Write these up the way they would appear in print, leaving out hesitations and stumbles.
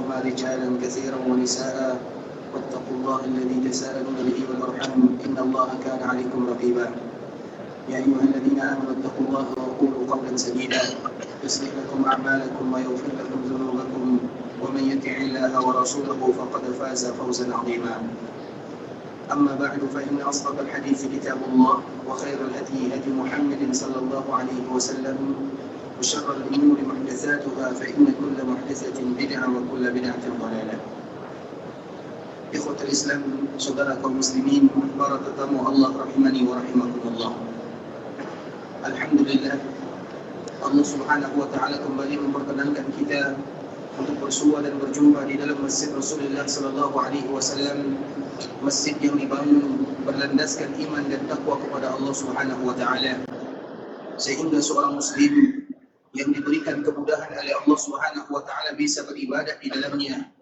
منهما رجالا كثيرا ونساء واتقوا الله الذي تساءلون به والأرحام إن الله كان عليكم رقيبا يا أيها الذين آمنوا اتقوا الله وقولوا قولا سديدا يصلح لكم أعمالكم ويغفر لكم ذنوبكم ومن يطع الله ورسوله فقد فاز فوزا عظيما أما بعد فإن أصدق الحديث كتاب الله وخير الهدي هدي محمد صلى الله عليه وسلم وشر الأمور محدثاتها فإن كل محدثة بدعة وكل بدعة ضلالة. Ikhwatul Islam, saudara kaum muslimin, para tetamu Allah rahimani wa rahimakumullah. Alhamdulillah, Allah Subhanahu wa taala kembali memperkenankan kita untuk bersua dan berjumpa di dalam Masjid Rasulullah sallallahu alaihi wasallam, masjid yang dibangun berlandaskan iman dan takwa kepada Allah Subhanahu wa taala. Sehingga seorang muslim yang diberikan kemudahan oleh Allah Subhanahu wa taala bisa beribadah di dalamnya,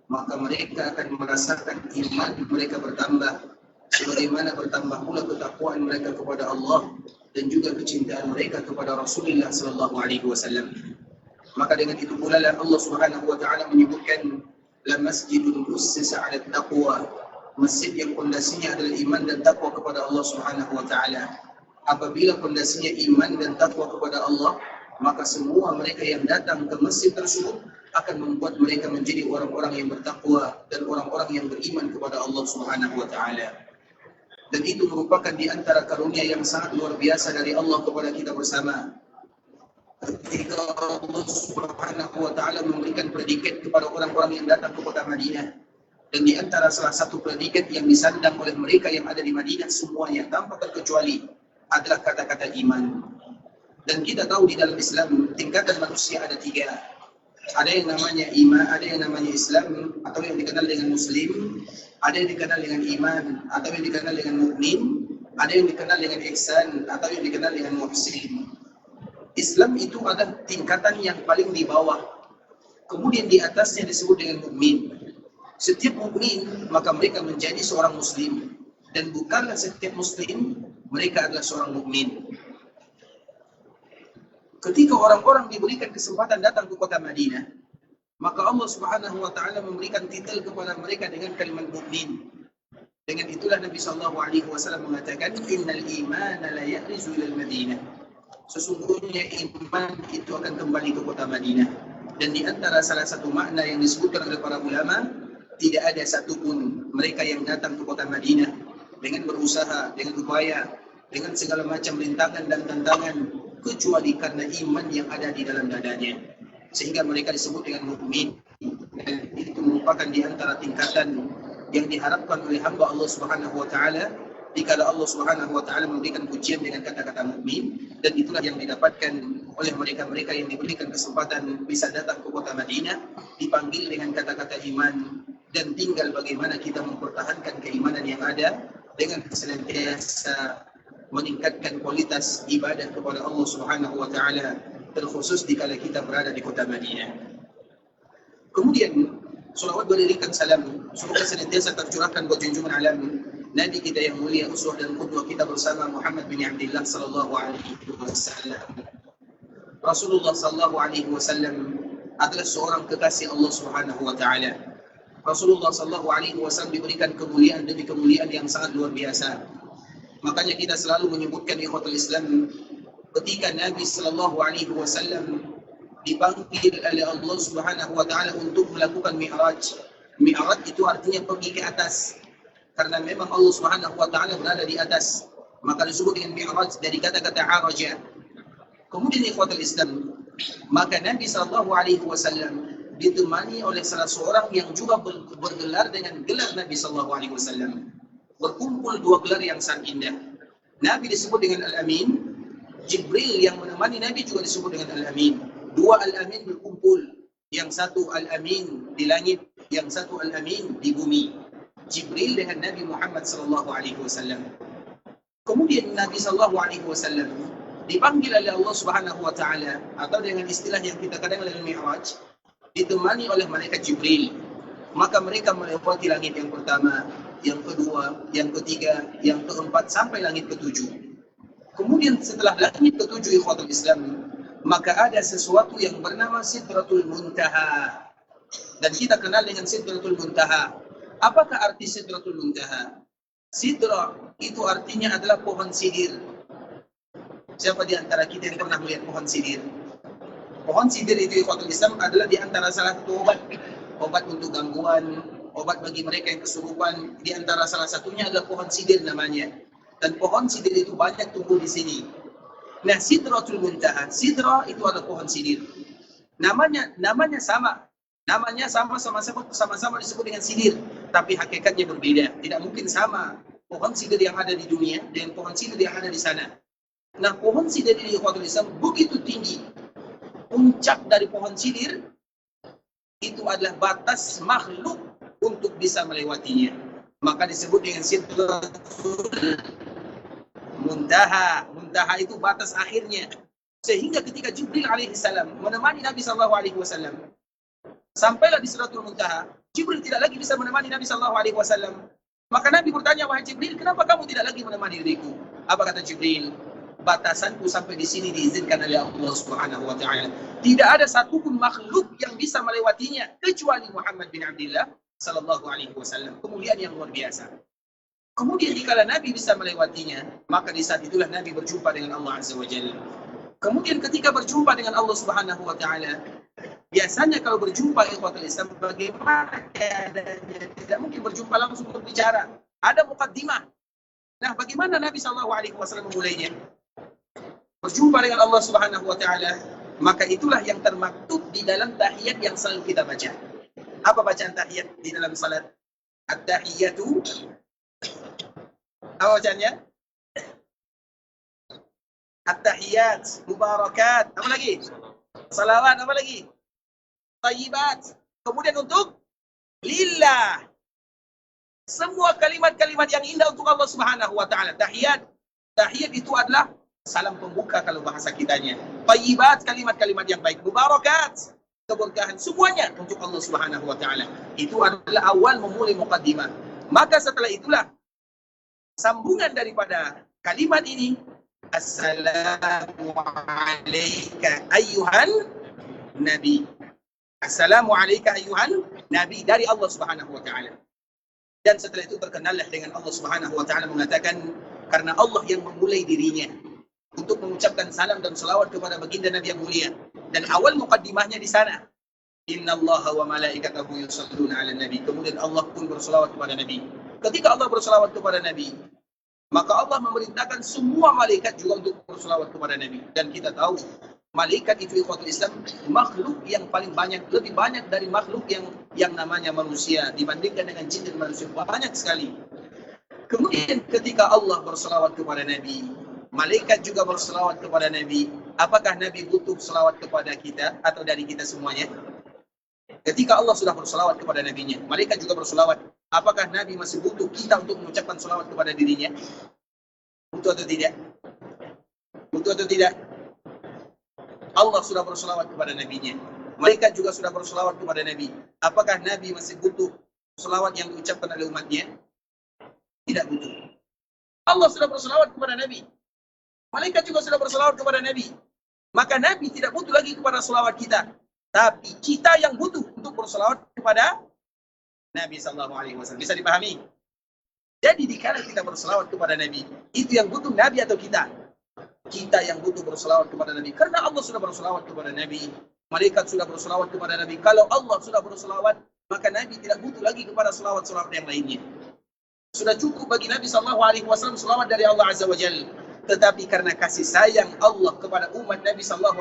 maka mereka akan merasakan iman mereka bertambah, sebagaimana bertambah pula ketakwaan mereka kepada Allah dan juga kecintaan mereka kepada Rasulullah sallallahu alaihi wasallam. Maka dengan itu pula Allah Subhanahu wa taala menyebutkan la masjidun ussisa 'ala taqwa, masjid yang pondasinya adalah iman dan takwa kepada Allah Subhanahu wa taala. Apabila pondasinya iman dan takwa kepada Allah, maka semua mereka yang datang ke masjid tersebut akan membuat mereka menjadi orang-orang yang bertakwa dan orang-orang yang beriman kepada Allah Subhanahu wa taala. Dan itu merupakan di antara karunia yang sangat luar biasa dari Allah kepada kita bersama. Ketika Allah Subhanahu wa taala memberikan predikat kepada orang-orang yang datang ke kota Madinah, dan di antara salah satu predikat yang disandang oleh mereka yang ada di Madinah semuanya tanpa terkecuali adalah kata-kata iman. Dan kita tahu di dalam Islam tingkatan manusia ada tiga. Ada yang namanya iman, ada yang namanya Islam atau yang dikenal dengan Muslim, ada yang dikenal dengan iman atau yang dikenal dengan mukmin, ada yang dikenal dengan ihsan atau yang dikenal dengan muhsin. Islam itu ada tingkatan yang paling di bawah. Kemudian di atasnya disebut dengan mukmin. Setiap mukmin maka mereka menjadi seorang muslim, dan bukanlah setiap muslim mereka adalah seorang mukmin. Ketika orang-orang diberikan kesempatan datang ke kota Madinah, maka Allah Subhanahu wa taala memberikan titel kepada mereka dengan kalimat mukmin. Dengan itulah Nabi sallallahu alaihi wasallam mengatakan, innal imana la ya'rizu ila al-Madinah. Sesungguhnya iman itu akan kembali ke kota Madinah. Dan di antara salah satu makna yang disebutkan oleh para ulama, tidak ada satupun mereka yang datang ke kota Madinah dengan berusaha, dengan upaya, dengan segala macam rintangan dan tantangan, kecuali karena iman yang ada di dalam dadanya, sehingga mereka disebut dengan mukmin. Dan itu merupakan di antara tingkatan yang diharapkan oleh hamba Allah Subhanahu wa taala dikala Allah Subhanahu wa taala memberikan pujian dengan kata-kata mukmin. Dan itulah yang didapatkan oleh mereka-mereka yang diberikan kesempatan bisa datang ke kota Madinah, dipanggil dengan kata-kata iman, dan tinggal bagaimana kita mempertahankan keimanan yang ada dengan senantiasa meningkatkan kualitas ibadah kepada Allah Subhanahu wa taala, terkhusus dikala kita berada di kota Madinah. Kemudian salawat beriringkan salam semoga senantiasa tercurahkan buat junjungan alam Nabi kita yang mulia, uswah dan qudwah kita bersama, Muhammad bin Abdullah sallallahu alaihi wasallam. Rasulullah sallallahu alaihi wasallam adalah seorang kekasih Allah Subhanahu wa taala. Rasulullah sallallahu alaihi wasallam diberikan kemuliaan demi kemuliaan yang sangat luar biasa. Makanya kita selalu menyebutkan ikhwatul Islam, ketika Nabi sallallahu alaihi wasallam dipanggil oleh Allah Subhanahu wa taala untuk melakukan mi'raj. Mi'raj itu artinya pergi ke atas. Karena memang Allah Subhanahu wa taala berada di atas, maka disebut dengan mi'raj dari kata-kata araja. Kemudian ikhwatul Islam, maka Nabi sallallahu alaihi wasallam ditemani oleh salah seorang yang juga bergelar dengan gelar Nabi sallallahu alaihi wasallam. Berkumpul dua gelar yang sangat indah. Nabi disebut dengan Al-Amin, Jibril yang menemani Nabi juga disebut dengan Al-Amin. Dua Al-Amin berkumpul, yang satu Al-Amin di langit, yang satu Al-Amin di bumi. Jibril dengan Nabi Muhammad sallallahu alaihi wasallam. Kemudian Nabi sallallahu alaihi wasallam dipanggil oleh Allah Subhanahu wa taala, atau dengan istilah yang kita kadang dengan Mi'raj, ditemani oleh malaikat Jibril. Maka mereka melewati langit yang pertama, yang kedua, yang ketiga, yang keempat, sampai langit ketujuh. Kemudian setelah langit ketujuh ikhwatul Islam, maka ada sesuatu yang bernama Sidratul Muntaha. Dan kita kenal dengan Sidratul Muntaha. Apakah arti Sidratul Muntaha? Sidra itu artinya adalah pohon sidir. Siapa di antara kita yang pernah melihat pohon sidir? Pohon sidir itu ikhwatul Islam adalah di antara salah satu obat untuk gangguan, obat bagi mereka yang kesurupan. Di antara salah satunya adalah pohon sidir namanya. Dan pohon sidir itu banyak tumbuh di sini. Nah, Sidratul Muntaha, sidra itu adalah pohon sidir. Namanya sama. Namanya sama-sama disebut dengan sidir, tapi hakikatnya berbeda. Tidak mungkin sama pohon sidir yang ada di dunia dengan pohon sidir yang ada di sana. Nah, pohon sidir di ikhwatul Islam begitu tinggi. Puncak dari pohon sidir itu adalah batas makhluk untuk bisa melewatinya. Maka disebut dengan Sidratul Muntaha. Muntaha itu batas akhirnya. Sehingga ketika Jibril alaihissalam menemani Nabi SAW, sampailah di Sidratul Muntaha, Jibril tidak lagi bisa menemani Nabi SAW. Maka Nabi bertanya, wahai Jibril, kenapa kamu tidak lagi menemani diriku? Apa kata Jibril? Batasanku sampai di sini diizinkan oleh Allah Subhanahu wa taala. Tidak ada satupun makhluk yang bisa melewatinya kecuali Muhammad bin Abdullah sallallahu alaihi wasallam. Kemuliaan yang luar biasa. Kemudian jika Nabi bisa melewatinya, maka di saat itulah Nabi berjumpa dengan Allah Azza wa Jalla. Kemudian ketika berjumpa dengan Allah Subhanahu wa taala, biasanya kalau berjumpa ikhwatul Islam, bagaimana keadaannya? Tidak mungkin berjumpa langsung berbicara. Ada muqaddimah. Nah, bagaimana Nabi sallallahu alaihi wasallam memulainya? Berjumpa dengan Allah Subhanahu wa taala, maka itulah yang termaktub di dalam tahiyat yang selalu kita baca. Apa bacaan tahiyat di dalam salat? At-tahiyatu. Apa bacaannya? At-tahiyat, mubarakat. Apa lagi? Salawat, apa lagi? Thayyibat. Kemudian untuk lillah. Semua kalimat-kalimat yang indah untuk Allah Subhanahu wa taala. Tahiyat. Tahiyat itu adalah salam pembuka kalau bahasa kitanya. Thayyibat, kalimat-kalimat yang baik. Mubarakat, keberkahan, semuanya untuk Allah Subhanahu wa taala. Itu adalah awal memulai muqaddimah. Maka setelah itulah sambungan daripada kalimat ini, Assalamu alayka ayyuhan Nabi. Assalamu alayka ayyuhan Nabi, dari Allah Subhanahu wa taala. Dan setelah itu terkenallah dengan Allah Subhanahu wa taala mengatakan, karena Allah yang memulai dirinya untuk mengucapkan salam dan selawat kepada baginda Nabi yang mulia. Dan awal muqaddimahnya di sana, Innallaha wa malaikatahu yusalluna 'alan nabi. Kemudian Allah pun berselawat kepada Nabi. Ketika Allah berselawat kepada Nabi, maka Allah memerintahkan semua malaikat juga untuk berselawat kepada Nabi. Dan kita tahu, malaikat itu ikhwatul Islam makhluk yang paling banyak, lebih banyak dari makhluk yang namanya manusia dibandingkan dengan jin dan manusia, banyak sekali. Kemudian ketika Allah berselawat kepada Nabi, malaikat juga berselawat kepada Nabi. Apakah Nabi butuh selawat kepada kita atau dari kita semuanya? Ketika Allah sudah berselawat kepada Nabi-Nya, malaikat juga berselawat. Apakah Nabi masih butuh kita untuk mengucapkan selawat kepada dirinya? Butuh atau tidak? Butuh atau tidak? Allah sudah berselawat kepada Nabi-Nya. Malaikat juga sudah berselawat kepada Nabi. Apakah Nabi masih butuh selawat yang diucapkan oleh umatnya? Tidak butuh. Allah sudah berselawat kepada Nabi. Malaikat juga sudah berselawat kepada Nabi. Maka Nabi tidak butuh lagi kepada selawat kita. Tapi kita yang butuh untuk berselawat kepada Nabi SAW. Bisa dipahami? Jadi dikala kita berselawat kepada Nabi, itu yang butuh Nabi atau kita? Kita yang butuh berselawat kepada Nabi. Karena Allah sudah berselawat kepada Nabi. Malaikat sudah berselawat kepada Nabi. Kalau Allah sudah berselawat, maka Nabi tidak butuh lagi kepada selawat-selawat yang lainnya. Sudah cukup bagi Nabi SAW selawat dari Allah Azza wa Jalla. Tetapi karena kasih sayang Allah kepada umat Nabi SAW,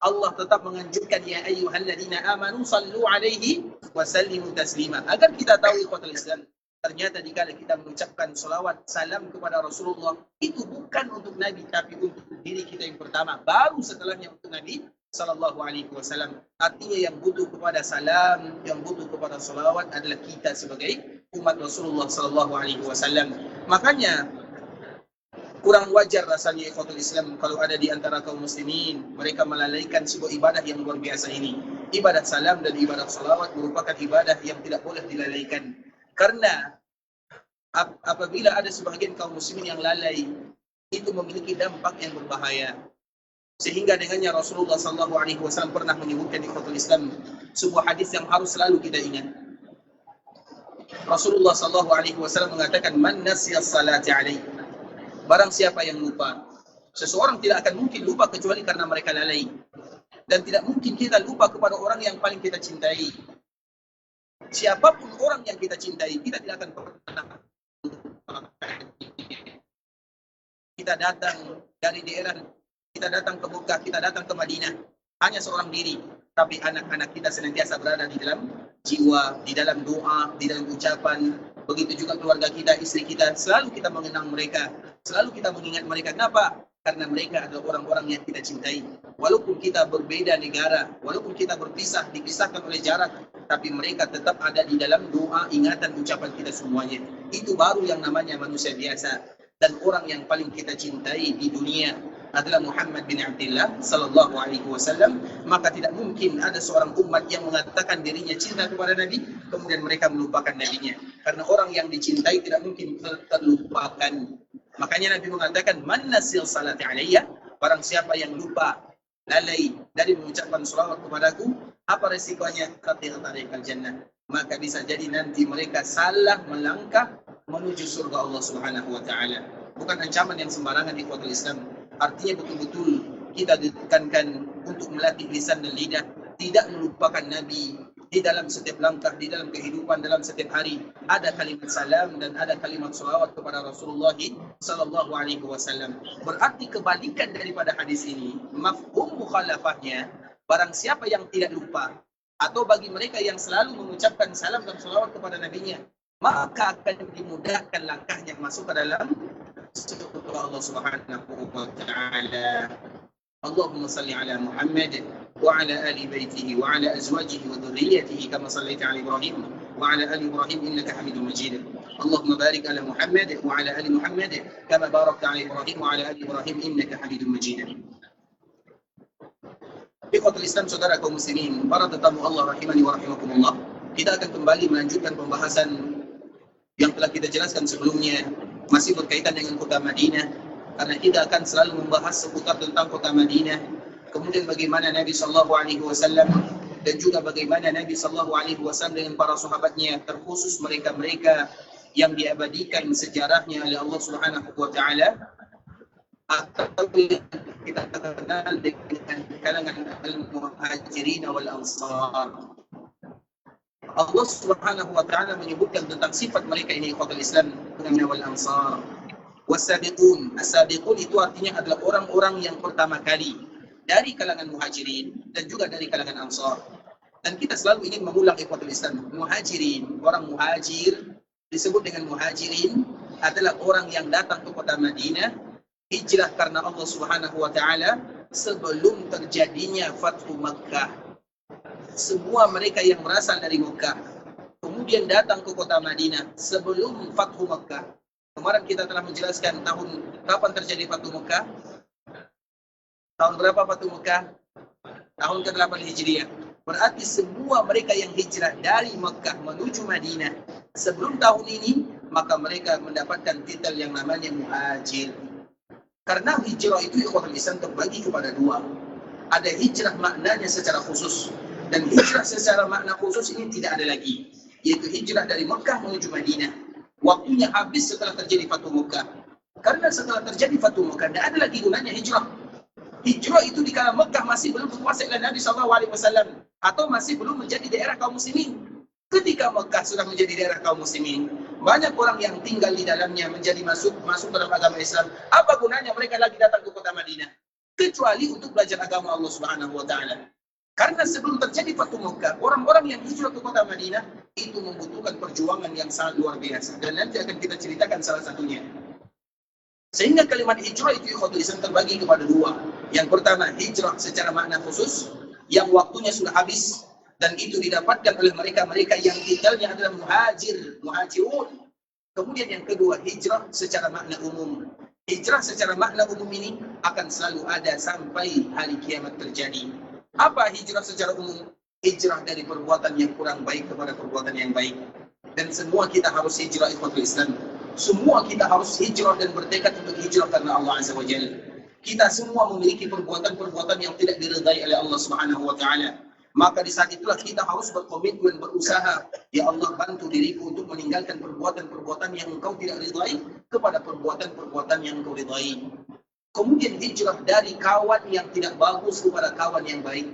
Allah tetap menganjurkan, ya ayyuhalladzina amanu sallu alaihi wa sallimu taslima. Agar kita tahu ikhwatul Islam, ternyata jika kita mengucapkan salawat salam kepada Rasulullah, itu bukan untuk Nabi, tapi untuk diri kita yang pertama, baru setelahnya untuk Nabi sallallahu alaihi wasallam. Artinya yang butuh kepada salam, yang butuh kepada salawat adalah kita sebagai umat Rasulullah sallallahu alaihi wasallam. Makanya kurang wajar rasanya ikhwatul Islam kalau ada di antara kaum muslimin mereka melalaikan sebuah ibadah yang luar biasa ini. Ibadah salam dan ibadah salawat merupakan ibadah yang tidak boleh dilalaikan. Karena apabila ada sebagian kaum muslimin yang lalai, itu memiliki dampak yang berbahaya. Sehingga dengannya Rasulullah SAW pernah menyebutkan di Ikhwatul Islam sebuah hadis yang harus selalu kita ingat. Rasulullah SAW mengatakan, "Man nasiya salati alaihi." Barang siapa yang lupa. Seseorang tidak akan mungkin lupa kecuali karena mereka lalai. Dan tidak mungkin kita lupa kepada orang yang paling kita cintai. Siapapun orang yang kita cintai, kita tidak akan pernah lupa. Kita datang dari daerah, kita datang ke Mekah, kita datang ke Madinah, hanya seorang diri. Tapi anak-anak kita senantiasa berada di dalam jiwa, di dalam doa, di dalam ucapan. Begitu juga keluarga kita, istri kita, selalu kita mengenang mereka, selalu kita mengingat mereka. Kenapa? Karena mereka adalah orang-orang yang kita cintai. Walaupun kita berbeda negara, walaupun kita berpisah, dipisahkan oleh jarak, tapi mereka tetap ada di dalam doa, ingatan, ucapan kita semuanya. Itu baru yang namanya manusia biasa. Dan orang yang paling kita cintai di dunia adalah Muhammad bin Abdullah sallallahu alaihi wasallam. Maka tidak mungkin ada seorang umat yang mengatakan dirinya cinta kepada Nabi kemudian mereka melupakan nabinya. Karena orang yang dicintai tidak mungkin terlupakan. Makanya Nabi mengatakan, "Man nasil salati alayya." Barang siapa yang lupa, lalai dari mengucapkan salawat kepadaku, apa resikonya? Qati'at tariqal jannah. Maka bisa jadi nanti mereka salah melangkah menuju surga Allah Subhanahu wa taala. Bukan ancaman yang sembarangan di Ikhwatul Islam. Artinya betul-betul kita ditekankan untuk melatih lisan dan lidah, tidak melupakan Nabi di dalam setiap langkah, di dalam kehidupan, dalam setiap hari. Ada kalimat salam dan ada kalimat salawat kepada Rasulullah sallallahu alaihi wasallam. Berarti kebalikan daripada hadis ini, mafhum mukhalafahnya, barang siapa yang tidak lupa atau bagi mereka yang selalu mengucapkan salam dan salawat kepada nabinya, maka akan dimudahkan langkahnya masuk ke dalam surga Allah Subhanahu wa taala. Allahumma salli ala Muhammad wa ala ali baitihi wa ala azwajihi wa dhurriyyatihi kama sallaita ala Ibrahim wa ala ali Ibrahim innaka Hamidum Majid. Allahumma barik ala Muhammad wa ala ali Muhammad kama barakta ala Ibrahim wa ala ali Ibrahim innaka Hamidum Majid. Ikhwatul Islam, saudara kaum muslimin, para tetamu Allah rahimani wa rahimakumullah. Kita akan kembali melanjutkan pembahasan yang telah kita jelaskan sebelumnya, masih berkaitan dengan kota Madinah, karena kita akan selalu membahas seputar tentang kota Madinah, kemudian bagaimana Nabi sallallahu alaihi wasallam dan juga bagaimana Nabi sallallahu alaihi wasallam dengan para sahabatnya, terkhusus mereka-mereka yang diabadikan sejarahnya oleh Allah Subhanahu wa taala, atau kita kenal dengan kalangan al-muhajirin wal ansar. Allah Subhanahu wa taala menyebutkan tentang sifat mereka ini, ikhwatul Islam, wal ansar. Wasabiqun. As-sabiqun itu artinya adalah orang-orang yang pertama kali dari kalangan muhajirin dan juga dari kalangan ansar. Dan kita selalu ingin mengulang, ikhwatul Islam, muhajirin, orang muhajir disebut dengan muhajirin adalah orang yang datang ke kota Madinah hijrah karena Allah Subhanahu wa taala sebelum terjadinya Fathu Makkah. Semua mereka yang berasal dari Mekah kemudian datang ke kota Madinah sebelum Fathu Makkah. Kemarin kita telah menjelaskan tahun kapan terjadi Fathu Makkah. Tahun berapa Fathu Makkah? Tahun ke-8 Hijriah. Berarti semua mereka yang hijrah dari Mekah menuju Madinah sebelum tahun ini, maka mereka mendapatkan titel yang namanya muhajir. Karena hijrah itu ikhwatul Islam terbagi kepada dua. Ada hijrah maknanya secara khusus, dan hijrah secara makna khusus ini tidak ada lagi, yaitu hijrah dari Mekah menuju Madinah. Waktunya habis setelah terjadi Fathu Mekah. Karena setelah terjadi Fathu Mekah, tidak ada lagi gunanya hijrah. Hijrah itu di kala Mekah masih belum dikuasai oleh Nabi SAW, atau masih belum menjadi daerah kaum muslimin. Ketika Mekah sudah menjadi daerah kaum muslimin, banyak orang yang tinggal di dalamnya menjadi masuk dalam agama Islam. Apa gunanya mereka lagi datang ke kota Madinah? Kecuali untuk belajar agama Allah Subhanahu wa taala. Karena sebelum terjadi Fathu Mekah, orang-orang yang hijrah ke kota Madinah itu membutuhkan perjuangan yang sangat luar biasa, dan nanti akan kita ceritakan salah satunya. Sehingga kalimat hijrah itu ikhwatul Islam terbagi kepada dua. Yang pertama, hijrah secara makna khusus yang waktunya sudah habis, dan itu didapatkan oleh mereka-mereka yang titelnya adalah muhajirun. Kemudian yang kedua, hijrah secara makna umum. Hijrah secara makna umum ini akan selalu ada sampai hari kiamat terjadi. Apa hijrah secara umum? Hijrah dari perbuatan yang kurang baik kepada perbuatan yang baik. Dan semua kita harus hijrah ikhwatul Islam. Semua kita harus hijrah dan bertekad untuk hijrah karena Allah Azza wa Jalla. kita semua memiliki perbuatan-perbuatan yang tidak diridai oleh Allah Subhanahu wa taala. Maka di saat itulah kita harus berkomitmen, berusaha, ya Allah bantu diriku untuk meninggalkan perbuatan-perbuatan yang engkau tidak ridai kepada perbuatan-perbuatan yang engkau ridai. Kemudian hijrah dari kawan yang tidak bagus kepada kawan yang baik.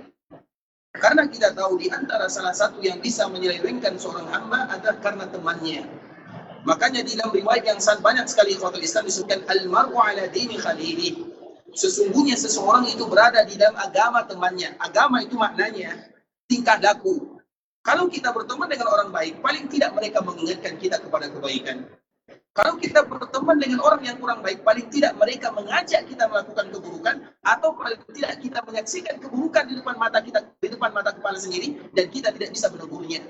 Karena kita tahu di antara salah satu yang bisa menyelewengkan seorang hamba adalah karena temannya. Makanya di dalam riwayat yang sangat banyak sekali ikhwatul Islam disebutkan al-mar'u ala dini khalili. Sesungguhnya seseorang itu berada di dalam agama temannya. Agama itu maknanya tingkah laku. Kalau kita berteman dengan orang baik, paling tidak mereka mengingatkan kita kepada kebaikan. Kalau kita berteman dengan orang yang kurang baik, paling tidak mereka mengajak kita melakukan keburukan, atau paling tidak kita menyaksikan keburukan di depan mata kita, di depan mata kepala sendiri, dan kita tidak bisa menegurnya.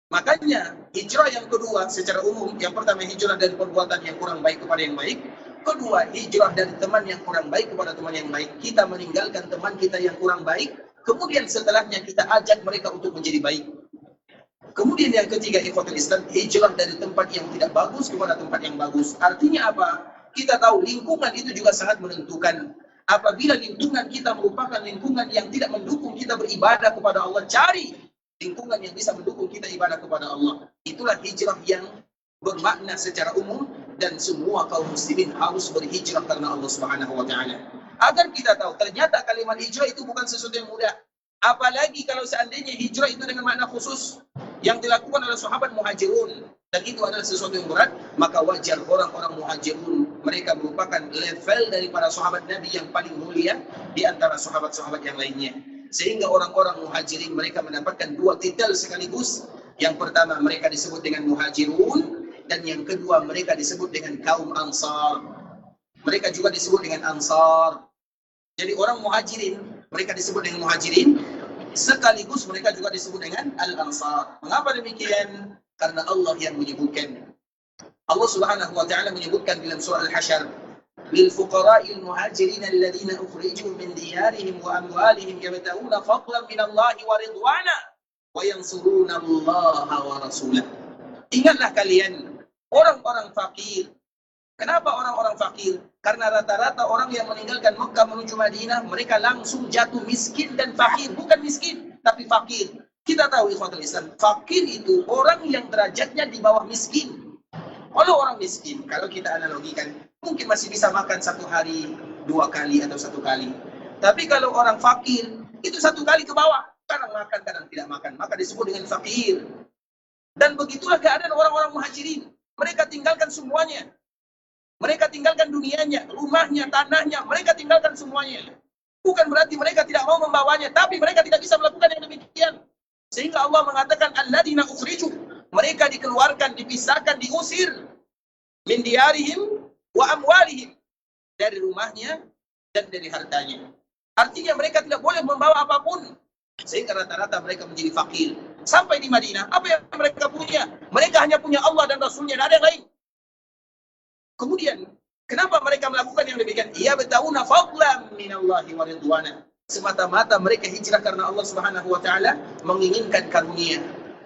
Makanya hijrah yang kedua secara umum, yang pertama hijrah dari perbuatan yang kurang baik kepada yang baik, kedua hijrah dari teman yang kurang baik kepada teman yang baik. Kita meninggalkan teman kita yang kurang baik, kemudian setelahnya kita ajak mereka untuk menjadi baik. Kemudian yang ketiga, ikhwatul Islam, hijrah dari tempat yang tidak bagus kepada tempat yang bagus. Artinya apa? Kita tahu lingkungan itu juga sangat menentukan. Apabila lingkungan kita merupakan lingkungan yang tidak mendukung kita beribadah kepada Allah, cari lingkungan yang bisa mendukung kita ibadah kepada Allah. Itulah hijrah yang bermakna secara umum, dan semua kaum muslimin harus berhijrah karena Allah Subhanahu wa taala. Agar kita tahu ternyata kalimat hijrah itu bukan sesuatu yang mudah. Apalagi kalau seandainya hijrah itu dengan makna khusus yang dilakukan oleh sahabat muhajirun, dan itu adalah sesuatu yang berat, maka wajar orang-orang muhajirun, mereka merupakan level dari para sahabat Nabi yang paling mulia di antara sahabat-sahabat yang lainnya. Sehingga orang-orang muhajirin mereka mendapatkan dua titel sekaligus. Yang pertama mereka disebut dengan muhajirun, dan yang kedua mereka disebut dengan kaum ansar. Mereka juga disebut dengan ansar. Jadi orang muhajirin, mereka disebut dengan muhajirin, sekaligus mereka juga disebut dengan al-ansar. Mengapa demikian? Karena Allah yang menyebutkan. Allah Subhanahu wa taala menyebutkan dalam surah Al-Hasyr, lil fuqara'il muhajirin alladziina ukhriju min diyarihim wa amwalihim yabtaguna fadlan min Allah wa ridwana wa yansuruna Allah wa rasulah. Ingatlah kalian orang-orang fakir. Kenapa orang-orang fakir? Karena rata-rata orang yang meninggalkan Mekah menuju Madinah, mereka langsung jatuh miskin dan fakir. Bukan miskin, tapi fakir. Kita tahu ikhwatul Islam, fakir itu orang yang derajatnya di bawah miskin. Kalau orang miskin, kalau kita analogikan, mungkin masih bisa makan satu hari, 2 kali atau 1 kali. Tapi kalau orang fakir, itu 1 kali ke bawah. Kadang makan, kadang tidak makan. Maka disebut dengan fakir. Dan begitulah keadaan orang-orang muhajirin. Mereka tinggalkan semuanya. Mereka tinggalkan dunianya, rumahnya, tanahnya, mereka tinggalkan semuanya. Bukan berarti mereka tidak mau membawanya, tapi mereka tidak bisa melakukan yang demikian. Sehingga Allah mengatakan, alladzina ukhriju, mereka dikeluarkan, dipisahkan, diusir, min diyarihim wa amwalihim, dari rumahnya dan dari hartanya. Artinya mereka tidak boleh membawa apapun. Sehingga rata-rata mereka menjadi fakir. Sampai di Madinah, apa yang mereka punya? Mereka hanya punya Allah dan Rasulnya, tidak ada yang lain. Kemudian, kenapa mereka melakukan yang demikian? Yabtaguna fadlan minallahi wa ridwana. Semata-mata mereka hijrah karena Allah Subhanahu wa taala, menginginkan karunia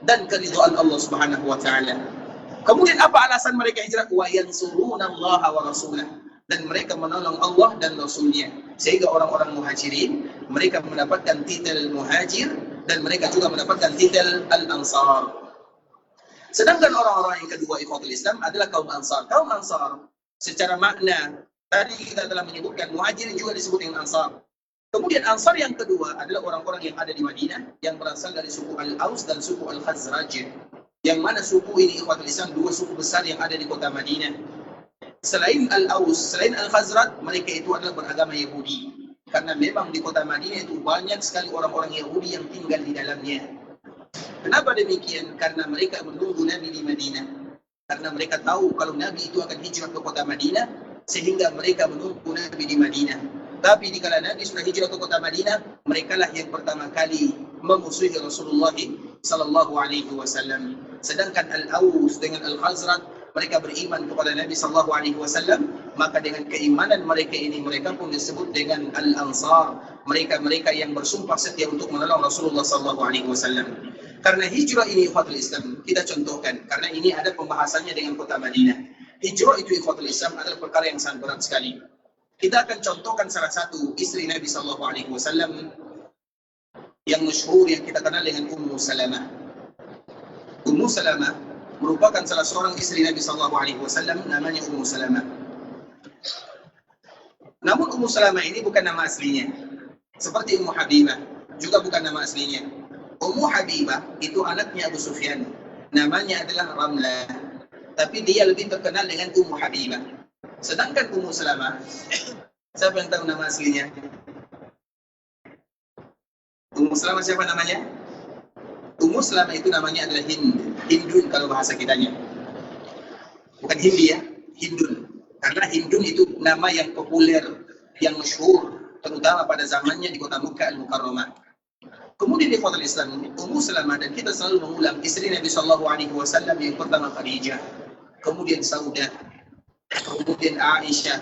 dan keridhaan Allah Subhanahu wa taala. Kemudian apa alasan mereka hijrah? Wa yansurunallaha wa rasulah. Dan mereka menolong Allah dan Rasulnya. Sehingga orang-orang muhajirin, mereka mendapatkan titel muhajir, dan mereka juga mendapatkan titel al-ansar. Sedangkan orang-orang yang kedua ikhwatul Islam adalah kaum ansar. Kaum ansar secara makna, tadi kita telah menyebutkan muhajirin juga disebut dengan ansar. Kemudian ansar yang kedua adalah orang-orang yang ada di Madinah, yang berasal dari suku Al-Aus dan suku Al-Khazraj. Yang mana suku ini ikhwatul Islam, dua suku besar yang ada di kota Madinah. Selain Al-Aus, selain Al-Khazraj, mereka itu adalah beragama Yahudi. Karena memang di kota Madinah itu banyak sekali orang-orang Yahudi yang tinggal di dalamnya. Kenapa demikian? Karena mereka menunggu Nabi di Madinah. Karena mereka tahu kalau Nabi itu akan hijrah ke kota Madinah, sehingga mereka menunggu Nabi di Madinah. Tapi dikala Nabi sudah hijrah ke kota Madinah, merekalah yang pertama kali memusuhi Rasulullah sallallahu alaihi wasallam. Sedangkan Al-Aus dengan Al-Khazraj, mereka beriman kepada Nabi sallallahu alaihi wasallam, maka dengan keimanan mereka ini, mereka pun disebut dengan Al-Ansar. Mereka-mereka yang bersumpah setia untuk menolong Rasulullah sallallahu alaihi wasallam. Karena hijrah ini ikhwatul Islam, kita contohkan, karena ini ada pembahasannya dengan kota Madinah. Hijrah itu ikhwatul Islam adalah perkara yang sangat berat sekali. Kita akan contohkan salah satu istri Nabi SAW yang masyhur yang kita kenal dengan Ummu Salamah. Ummu Salamah merupakan salah seorang istri Nabi SAW, namanya Ummu Salamah. Namun Ummu Salamah ini bukan nama aslinya. Seperti Ummu Habibah, juga bukan nama aslinya. Ummu Habibah itu anaknya Abu Sufyan. Namanya adalah Ramlah. Tapi dia lebih terkenal dengan Ummu Habibah. Sedangkan Ummu Salamah, siapa yang tahu nama aslinya? Ummu Salamah siapa namanya? Ummu Salamah itu namanya adalah Hind. Hindun kalau bahasa kitanya. Bukan Hindi ya, Hindun. Karena Hindun itu nama yang populer, yang masyhur, terutama pada zamannya di kota Makkah Al-Mukarramah. Kemudian di kota Islam, Ummu Salamah, dan kita selalu mengulang istri Nabi SAW yang pertama Khadijah, kemudian Saudah, kemudian Aisyah,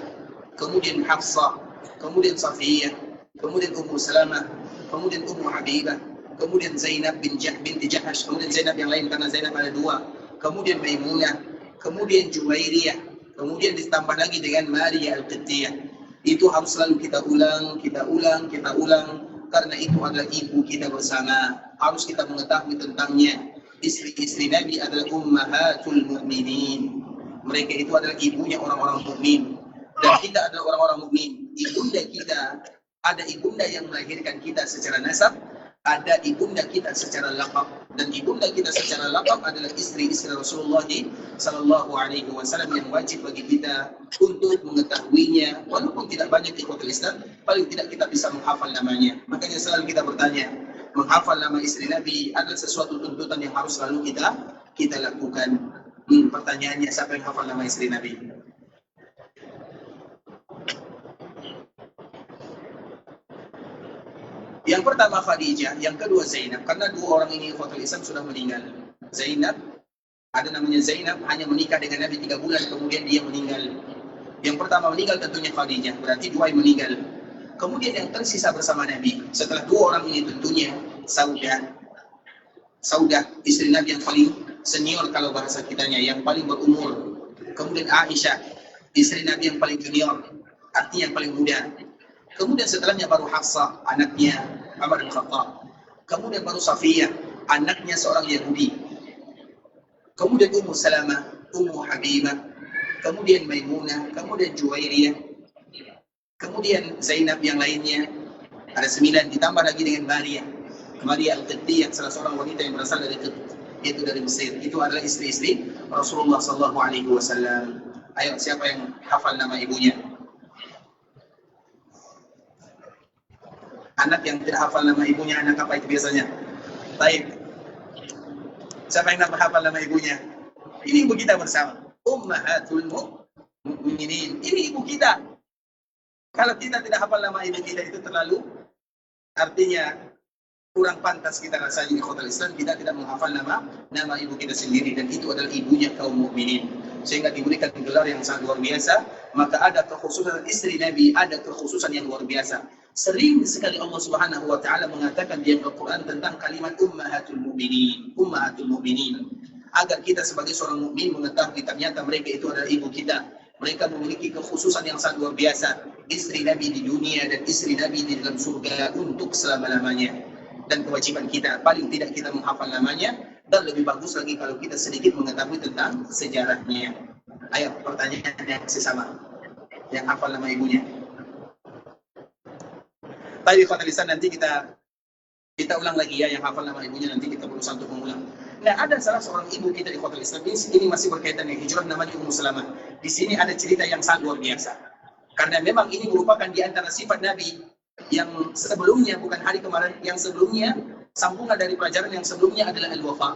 kemudian Hafsah, kemudian Safiyah, kemudian Ummu Salamah, kemudian Ummu Habibah, kemudian Zainab binti Jahash, kemudian Zainab yang lain karena Zainab ada dua, kemudian Maimunah, kemudian Juwairiyah, kemudian ditambah lagi dengan Maria Al-Qibtiyah. Itu harus selalu kita ulang, karena itu adalah ibu kita bersama. Harus kita mengetahui tentangnya. Istri-istri Nabi adalah ummahatul mu'minin. Mereka itu adalah ibunya orang-orang mukmin. Dan kita adalah orang-orang mukmin. Ibunda kita, ada ibunda yang melahirkan kita secara nasab, ada ibunda kita secara laqab. Dan ibunda kita secara laqab adalah istri-istri Rasulullah SAW yang wajib bagi kita untuk mengetahuinya. Walaupun tidak banyak ikhwatul Islam, paling tidak kita bisa menghafal namanya. Makanya selalu kita bertanya, menghafal nama istri Nabi adalah sesuatu tuntutan yang harus selalu kita lakukan. Pertanyaannya, siapa yang hafal nama istri Nabi? Yang pertama Khadijah, yang kedua Zainab. Karena dua orang ini ikhwatul Islam sudah meninggal. Zainab, ada namanya Zainab, hanya menikah dengan Nabi 3 bulan, kemudian dia meninggal. Yang pertama meninggal tentunya Khadijah, berarti dua yang meninggal. Kemudian yang tersisa bersama Nabi, setelah dua orang ini tentunya Saudah, istri Nabi yang paling senior kalau bahasa kitanya, yang paling berumur. Kemudian Aisyah, istri Nabi yang paling junior, artinya yang paling muda. Kemudian setelahnya baru Hafsah, anaknya Umar bin Khattab. Kemudian baru Safiyah, anaknya seorang Yahudi. Kemudian Ummu Salamah, Ummu Habibah. Kemudian Maimunah, kemudian Juwairiyah. Kemudian Zainab yang lainnya. Ada 9, ditambah lagi dengan Maria Al-Qibtiyah, salah seorang wanita yang berasal dari Qibt, yaitu dari Mesir. Itu adalah istri-istri Rasulullah SAW. Ayo, siapa yang hafal nama ibunya? Anak yang tidak hafal nama ibunya, anak apa itu biasanya? Baik. Siapa yang hafal nama ibunya? Ini ibu kita bersama. Ummahatul mu'minin. Ini ibu kita. Kalau kita tidak hafal nama ibu kita, itu terlalu, artinya kurang pantas kita rasanya di kota Islam. Kita tidak menghafal nama ibu kita sendiri, dan itu adalah ibunya kaum mukminin, sehingga diberikan gelar yang sangat luar biasa. Maka ada kekhususan istri Nabi, ada kekhususan yang luar biasa. Sering sekali Allah Subhanahu wa taala mengatakan di Al-Qur'an tentang kalimat ummahatul mu'minin, agar kita sebagai seorang mukmin mengetahui ternyata mereka itu adalah ibu kita. Mereka memiliki kekhususan yang sangat luar biasa. Istri Nabi di dunia dan istri Nabi di dalam surga untuk selama-lamanya. Dan kewajiban kita paling tidak kita menghafal namanya, dan lebih bagus lagi kalau kita sedikit mengetahui tentang sejarahnya. Ayo, pertanyaan yang sama. Yang hafal nama ibunya. Tapi kota lisan nanti kita ulang lagi ya, yang hafal nama ibunya nanti kita berusaha untuk mengulang. Nah, ada salah seorang ibu kita di kota Islam, ini masih berkaitan dengan hijrah, namanya Ummu Salamah. Di sini ada cerita yang sangat luar biasa. Karena memang ini merupakan di antara sifat Nabi yang sebelumnya, bukan hari kemarin, yang sebelumnya, sambungan dari pelajaran yang sebelumnya adalah al-wafa.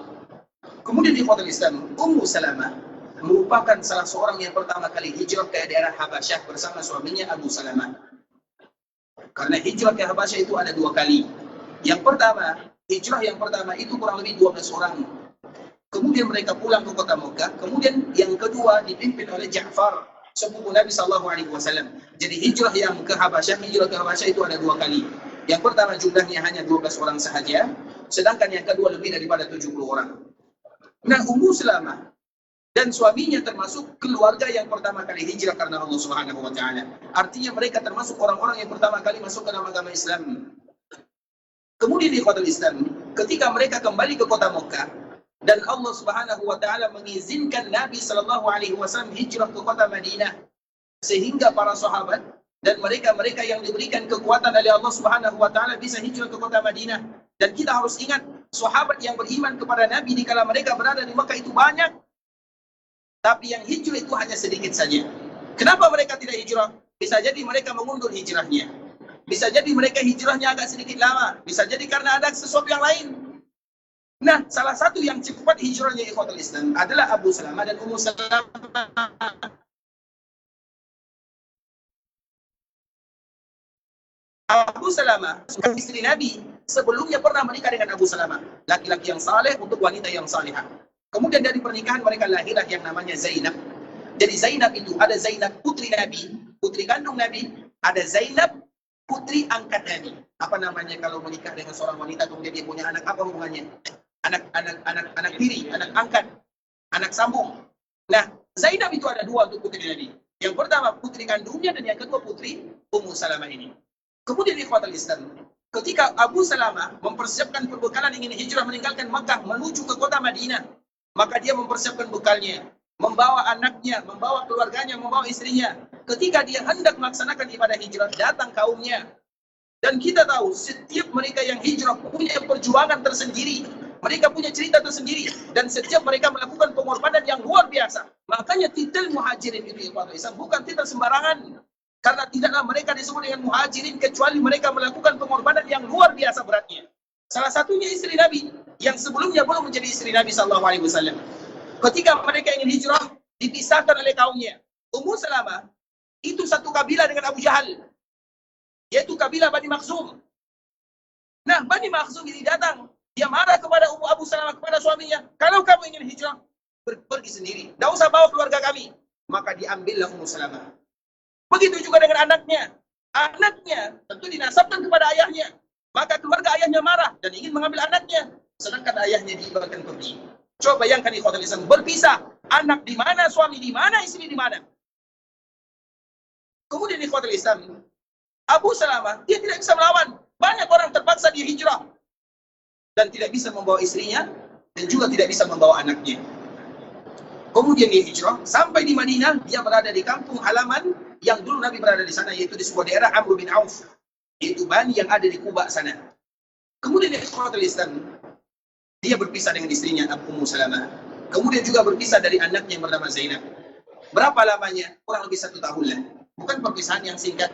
Kemudian di kota Islam, Ummu Salamah merupakan salah seorang yang pertama kali hijrah ke daerah Habasyah bersama suaminya Abu Salamah. Karena hijrah ke Habasyah itu ada 2 kali. Yang pertama, hijrah yang pertama itu kurang lebih 12 orang. Kemudian mereka pulang ke kota Makkah. Kemudian yang kedua dipimpin oleh Ja'far, sepupu Nabi SAW. Jadi hijrah ke Habasyah itu ada 2 kali. Yang pertama jumlahnya hanya 12 orang sahaja, sedangkan yang kedua lebih daripada 70 orang. Nah, Ummu Salamah Dan suaminya termasuk keluarga yang pertama kali hijrah karena Allah Subhanahu wa taala. Artinya mereka termasuk orang-orang yang pertama kali masuk ke dalam agama Islam. Kemudian di kota Islam, ketika mereka kembali ke kota Mekah dan Allah Subhanahu wa taala mengizinkan Nabi sallallahu alaihi wasallam hijrah ke kota Madinah, sehingga para sahabat dan mereka-mereka yang diberikan kekuatan oleh Allah Subhanahu wa taala bisa hijrah ke kota Madinah. Dan kita harus ingat, sahabat yang beriman kepada Nabi di kala mereka berada di Mekah itu banyak. Tapi yang hijrah itu hanya sedikit saja. Kenapa mereka tidak hijrah? Bisa jadi mereka mengundur hijrahnya. Bisa jadi mereka hijrahnya agak sedikit lama. Bisa jadi karena ada sesuatu yang lain. Nah, salah satu yang cepat hijrahnya ikhwatul Islam adalah Abu Salamah dan Ummu Salamah. Abu Salamah, istri Nabi, sebelumnya pernah menikah dengan Abu Salamah. Laki-laki yang saleh untuk wanita yang salihah. Kemudian dari pernikahan mereka lahirlah yang namanya Zainab. Jadi Zainab itu ada Zainab putri Nabi, putri kandung Nabi, ada Zainab putri angkat Nabi. Apa namanya kalau menikah dengan seorang wanita kemudian dia punya anak, apa hubungannya? Anak tiri, anak angkat, anak sambung. Nah, Zainab itu ada dua untuk putri Nabi. Yang pertama putri kandungnya dan yang kedua putri Ummu Salamah ini. Kemudian di ikhwatul Islam, ketika Abu Salamah mempersiapkan perbekalan ingin hijrah meninggalkan Makkah menuju ke kota Madinah, maka dia mempersiapkan bekalnya, membawa anaknya, membawa keluarganya, membawa istrinya. Ketika dia hendak melaksanakan ibadah hijrah, datang kaumnya. Dan kita tahu, setiap mereka yang hijrah punya perjuangan tersendiri. Mereka punya cerita tersendiri. Dan setiap mereka melakukan pengorbanan yang luar biasa. Makanya titel muhajirin itu bukan titel sembarangan. Karena tidaklah mereka disebut dengan muhajirin kecuali mereka melakukan pengorbanan yang luar biasa beratnya. Salah satunya istri Nabi yang sebelumnya belum menjadi istri Nabi SAW. Ketika mereka ingin hijrah, dipisahkan oleh kaumnya. Ummu Salamah itu satu kabilah dengan Abu Jahal, yaitu kabilah Bani Makhzum. Nah, Bani Makhzum ini datang, dia marah kepada Abu Salamah, kepada suaminya, kalau kamu ingin hijrah, pergi sendiri, tidak usah bawa keluarga kami. Maka diambillah Ummu Salamah. Begitu juga dengan anaknya. Anaknya tentu dinasabkan kepada ayahnya. Maka keluarga ayahnya marah dan ingin mengambil anaknya. Sedangkan ayahnya diibarkan pergi. Coba bayangkan ikhwatul Islam, berpisah. Anak di mana, suami di mana, istri di mana. Kemudian ikhwatul Islam, Abu Salamah, dia tidak bisa melawan. Banyak orang terpaksa dia hijrah. Dan tidak bisa membawa istrinya, dan juga tidak bisa membawa anaknya. Kemudian dia hijrah, sampai di Madinah, dia berada di kampung halaman yang dulu Nabi berada di sana, yaitu di sebuah daerah Amr bin Auf. Yaitu Bani yang ada di Kuba sana. Kemudian ikhwatul Islam, dia berpisah dengan istrinya Ummu Salamah. Kemudian juga berpisah dari anaknya yang bernama Zainab. Berapa lamanya? Kurang lebih 1 tahun lah. Bukan perpisahan yang singkat.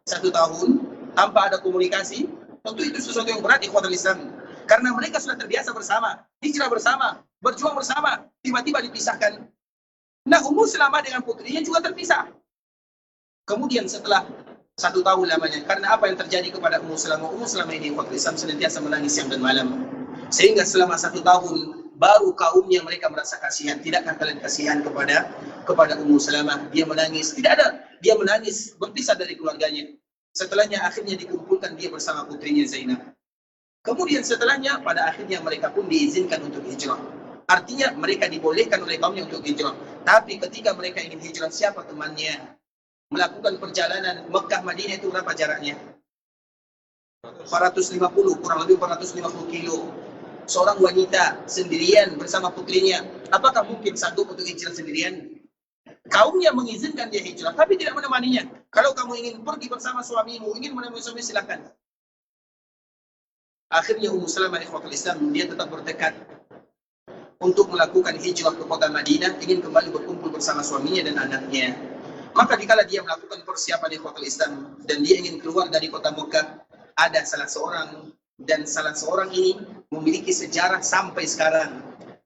1 tahun tanpa ada komunikasi. Tentu itu sesuatu yang berat ikhwatul Islam. Karena mereka sudah terbiasa bersama, hijrah bersama, berjuang bersama, tiba-tiba dipisahkan. Nah, Ummu Salamah dengan putrinya juga terpisah. Kemudian setelah 1 tahun lamanya, karena apa yang terjadi kepada Ummu Salamah ini ikhwatul Islam senantiasa menangis siang dan malam. Sehingga selama 1 tahun baru kaumnya mereka merasa kasihan. Tidakkah kalian kasihan kepada Ummu Salamah? Dia menangis, tidak ada. Dia menangis berpisah dari keluarganya. Setelahnya akhirnya dikumpulkan dia bersama putrinya Zainab. Kemudian setelahnya pada akhirnya mereka pun diizinkan untuk hijrah. Artinya mereka dibolehkan oleh kaumnya untuk hijrah. Tapi ketika mereka ingin hijrah, siapa temannya? Melakukan perjalanan Mekah Madinah itu berapa jaraknya? 450, kurang lebih 450 kilo. Seorang wanita sendirian bersama putrinya, apakah mungkin sanggup untuk hijrah sendirian? Kaumnya mengizinkan dia hijrah, tapi tidak menemaninya. Kalau kamu ingin pergi bersama suamimu, ingin menemui suami, silakan. Akhirnya Ummu Salamah ikhwatul Islam, dia tetap bertekad untuk melakukan hijrah ke kota Madinah, ingin kembali berkumpul bersama suaminya dan anaknya. Maka dikala dia melakukan persiapan ikhwatul Islam dan dia ingin keluar dari kota Mekah, ada salah seorang ini memiliki sejarah sampai sekarang.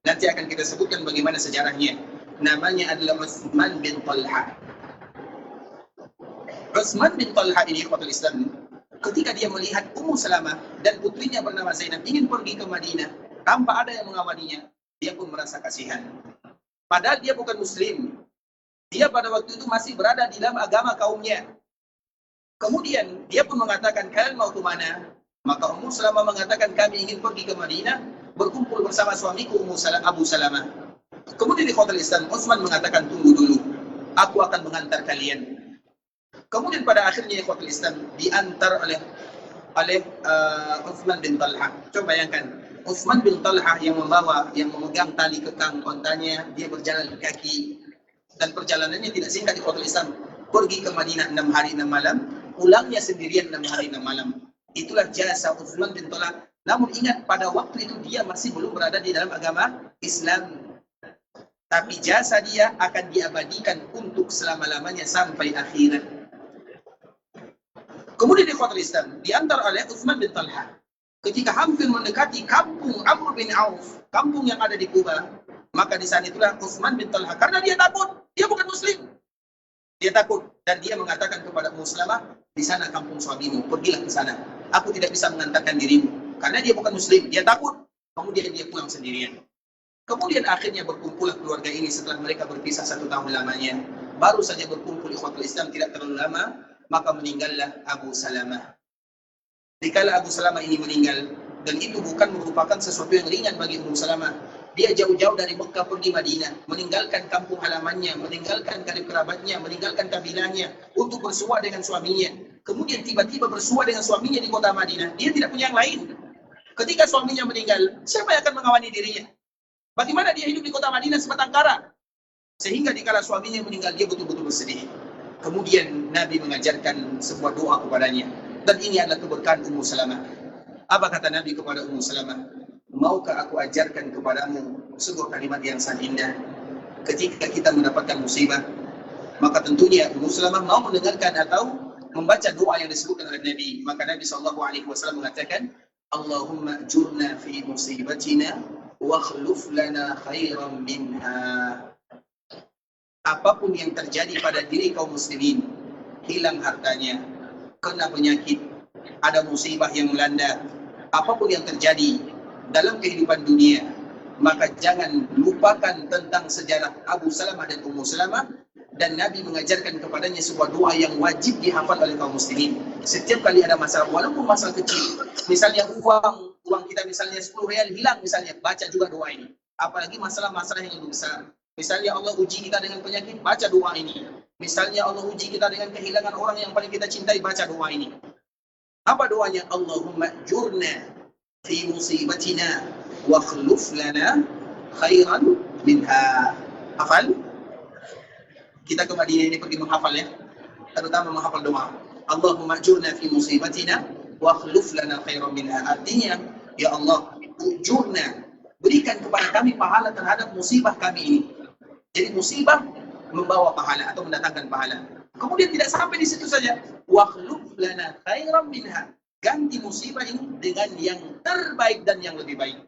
Nanti akan kita sebutkan bagaimana sejarahnya. Namanya adalah Utsman bin Talha. Utsman bin Talha ini ikhwatul Islam, ketika dia melihat Ummu Salamah dan putrinya bernama Zainab ingin pergi ke Madinah tanpa ada yang mengawalinya, dia pun merasa kasihan. Padahal dia bukan muslim. Dia pada waktu itu masih berada di dalam agama kaumnya. Kemudian dia pun mengatakan, kalian mau ke mana? Maka Ummu Salamah mengatakan, kami ingin pergi ke Madinah, berkumpul bersama suamiku Abu Salamah. Kemudian di Ikhwatul Islam, Utsman mengatakan, tunggu dulu, aku akan mengantar kalian. Kemudian pada akhirnya Ikhwatul Islam diantar oleh Utsman bin Talha. Coba bayangkan, Utsman bin Talha yang memegang tali kekang ontanya, dia berjalan kaki, dan perjalanannya tidak singkat di Ikhwatul Islam. Pergi ke Madinah 6 hari 6 malam, pulangnya sendirian 6 hari 6 malam. Itulah jasa Utsman bin Talha. Namun ingat, pada waktu itu dia masih belum berada di dalam agama Islam. Tapi jasa dia akan diabadikan untuk selama-lamanya sampai akhirat. Kemudian di Ikhwatul Islam diantar oleh Utsman bin Talha. Ketika hampir mendekati kampung Amr bin Auf, kampung yang ada di Kuba, maka di sana itulah Utsman bin Talha, karena dia takut, dia bukan Muslim. Dia takut dan dia mengatakan kepada Ummu Salamah, di sana kampung suamimu, pergilah ke sana. Aku tidak bisa mengantarkan dirimu, karena dia bukan Muslim, dia takut. Kemudian dia pulang sendirian. Kemudian akhirnya berkumpullah keluarga ini setelah mereka berpisah 1 tahun lamanya. Baru saja berkumpul Ikhwatul Islam tidak terlalu lama, maka meninggallah Abu Salamah. Dikala Abu Salamah ini meninggal, dan itu bukan merupakan sesuatu yang ringan bagi Ummu Salamah. Dia jauh-jauh dari Mekah pergi Madinah, meninggalkan kampung halamannya, meninggalkan karib kerabatnya, meninggalkan kabilahnya untuk bersua dengan suaminya. Kemudian tiba-tiba bersua dengan suaminya di kota Madinah. Dia tidak punya yang lain. Ketika suaminya meninggal, siapa yang akan mengawani dirinya? Bagaimana dia hidup di kota Madinah sebatang kara? Sehingga dikala suaminya meninggal, dia betul-betul bersedih. Kemudian Nabi mengajarkan sebuah doa kepadanya. Dan ini adalah keberkahan Ummu Salamah. Apa kata Nabi kepada Ummu Salamah? Maukah aku ajarkan kepadamu sebuah kalimat yang sangat indah? Ketika kita mendapatkan musibah, maka tentunya Ummu Salamah mau mendengarkan atau membaca doa yang disebutkan oleh Nabi. Maka Nabi SAW mengatakan, Allahumma jurna fi musibatina wa khluf lana khairan minha. Apapun yang terjadi pada diri kaum muslimin, hilang hartanya, kena penyakit, ada musibah yang melanda, apapun yang terjadi dalam kehidupan dunia, maka jangan lupakan tentang sejarah Abu Salamah dan Ummu Salamah. Dan Nabi mengajarkan kepadanya sebuah doa yang wajib dihafal oleh kaum muslimin. Setiap kali ada masalah, walaupun masalah kecil, misalnya uang kita misalnya 10 real hilang misalnya, baca juga doa ini. Apalagi masalah-masalah yang lebih besar. Misalnya Allah uji kita dengan penyakit, baca doa ini. Misalnya Allah uji kita dengan kehilangan orang yang paling kita cintai, baca doa ini. Apa doanya? Allahumma jurna fi musibatina wa khluf lana khairan minha. Hafal? Kita ke Madinah ini pergi menghafal ya. Terutama menghafal doa. Allahumma jurna fi musibatina wa khluf lana khairan minha. Artinya, ya Allah, ujurna, berikan kepada kami pahala terhadap musibah kami ini. Jadi musibah membawa pahala atau mendatangkan pahala. Kemudian tidak sampai di situ saja. Wa khluf lana khairan minha. Ganti musibah ini dengan yang terbaik dan yang lebih baik.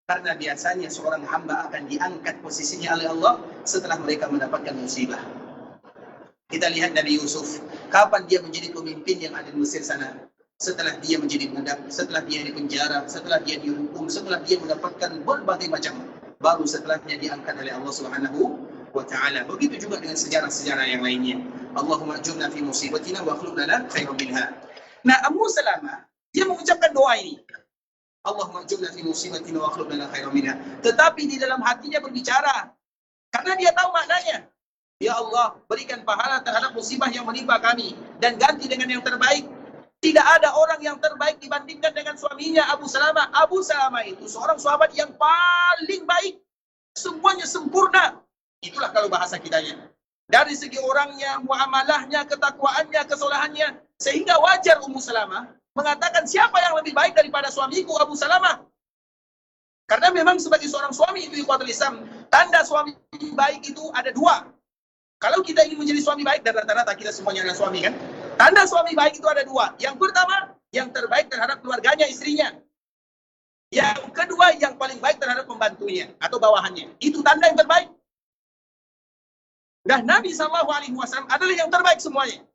Karena biasanya seorang hamba akan diangkat posisinya oleh Allah setelah mereka mendapatkan musibah. Kita lihat Nabi Yusuf, kapan dia menjadi pemimpin yang ada di Mesir sana? Setelah dia menjadi budak, setelah dia dipenjara, setelah dia dihukum, setelah dia mendapatkan berbagai macam, baru setelahnya diangkat oleh Allah Subhanahu wa Ta'ala. Begitu juga dengan sejarah-sejarah yang lainnya. Allahumma ajurna fi musibatina wa akhluf lana khairan minha. Nah, Ummu Salamah, dia mengucapkan doa ini. Allahumma ajurna fi musibatina wa akhluf lana khairan minha. Tetapi di dalam hatinya berbicara, karena dia tahu maknanya. Ya Allah, berikan pahala terhadap musibah yang menimpa kami dan ganti dengan yang terbaik. Tidak ada orang yang terbaik dibandingkan dengan suaminya Abu Salamah. Abu Salamah itu seorang sahabat yang paling baik. Semuanya sempurna. Itulah kalau bahasa kitanya. Dari segi orangnya, muamalahnya, ketakwaannya, kesolahannya. Sehingga wajar Ummu Salamah mengatakan, siapa yang lebih baik daripada suamiku Abu Salamah? Karena memang sebagai seorang suami itu Ikhwatul Islam, tanda suami baik itu ada 2. Kalau kita ingin menjadi suami baik, dan rata-rata kita semuanya adalah suami kan? Tanda suami baik itu ada 2. Yang pertama, yang terbaik terhadap keluarganya, istrinya. Yang kedua, yang paling baik terhadap pembantunya atau bawahannya. Itu tanda yang terbaik. Dan Nabi SAW adalah yang terbaik semuanya.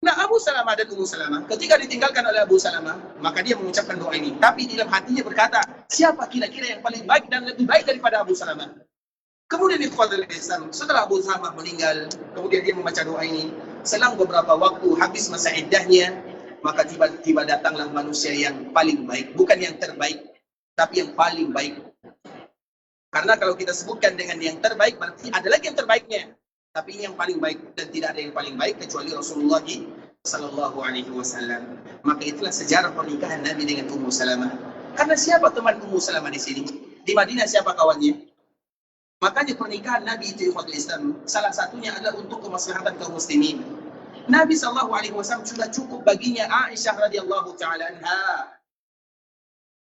Nah, Abu Salamah dan Ummu Salamah, ketika ditinggalkan oleh Abu Salamah, maka dia mengucapkan doa ini. Tapi di dalam hatinya berkata, siapa kira-kira yang paling baik dan lebih baik daripada Abu Salamah? Kemudian Ikhwatul Islam, setelah Abu Salamah meninggal, kemudian dia membaca doa ini. Selang beberapa waktu, habis masa iddahnya, maka tiba-tiba datanglah manusia yang paling baik. Bukan yang terbaik, tapi yang paling baik. Karena kalau kita sebutkan dengan yang terbaik, berarti ada lagi yang terbaiknya. Tapi yang paling baik, dan tidak ada yang paling baik kecuali Rasulullah Sallallahu Alaihi Wasallam. Maka itulah sejarah pernikahan Nabi dengan Ummu Salamah. Karena siapa teman Ummu Salamah di sini? Di Madinah siapa kawannya? Makanya pernikahan Nabi itu ikhwatul Islam, salah satunya adalah untuk kemaslahatan kaum muslimin. Nabi Sallallahu Alaihi Wasallam sudah cukup baginya Aisyah radhiyallahu taala anha.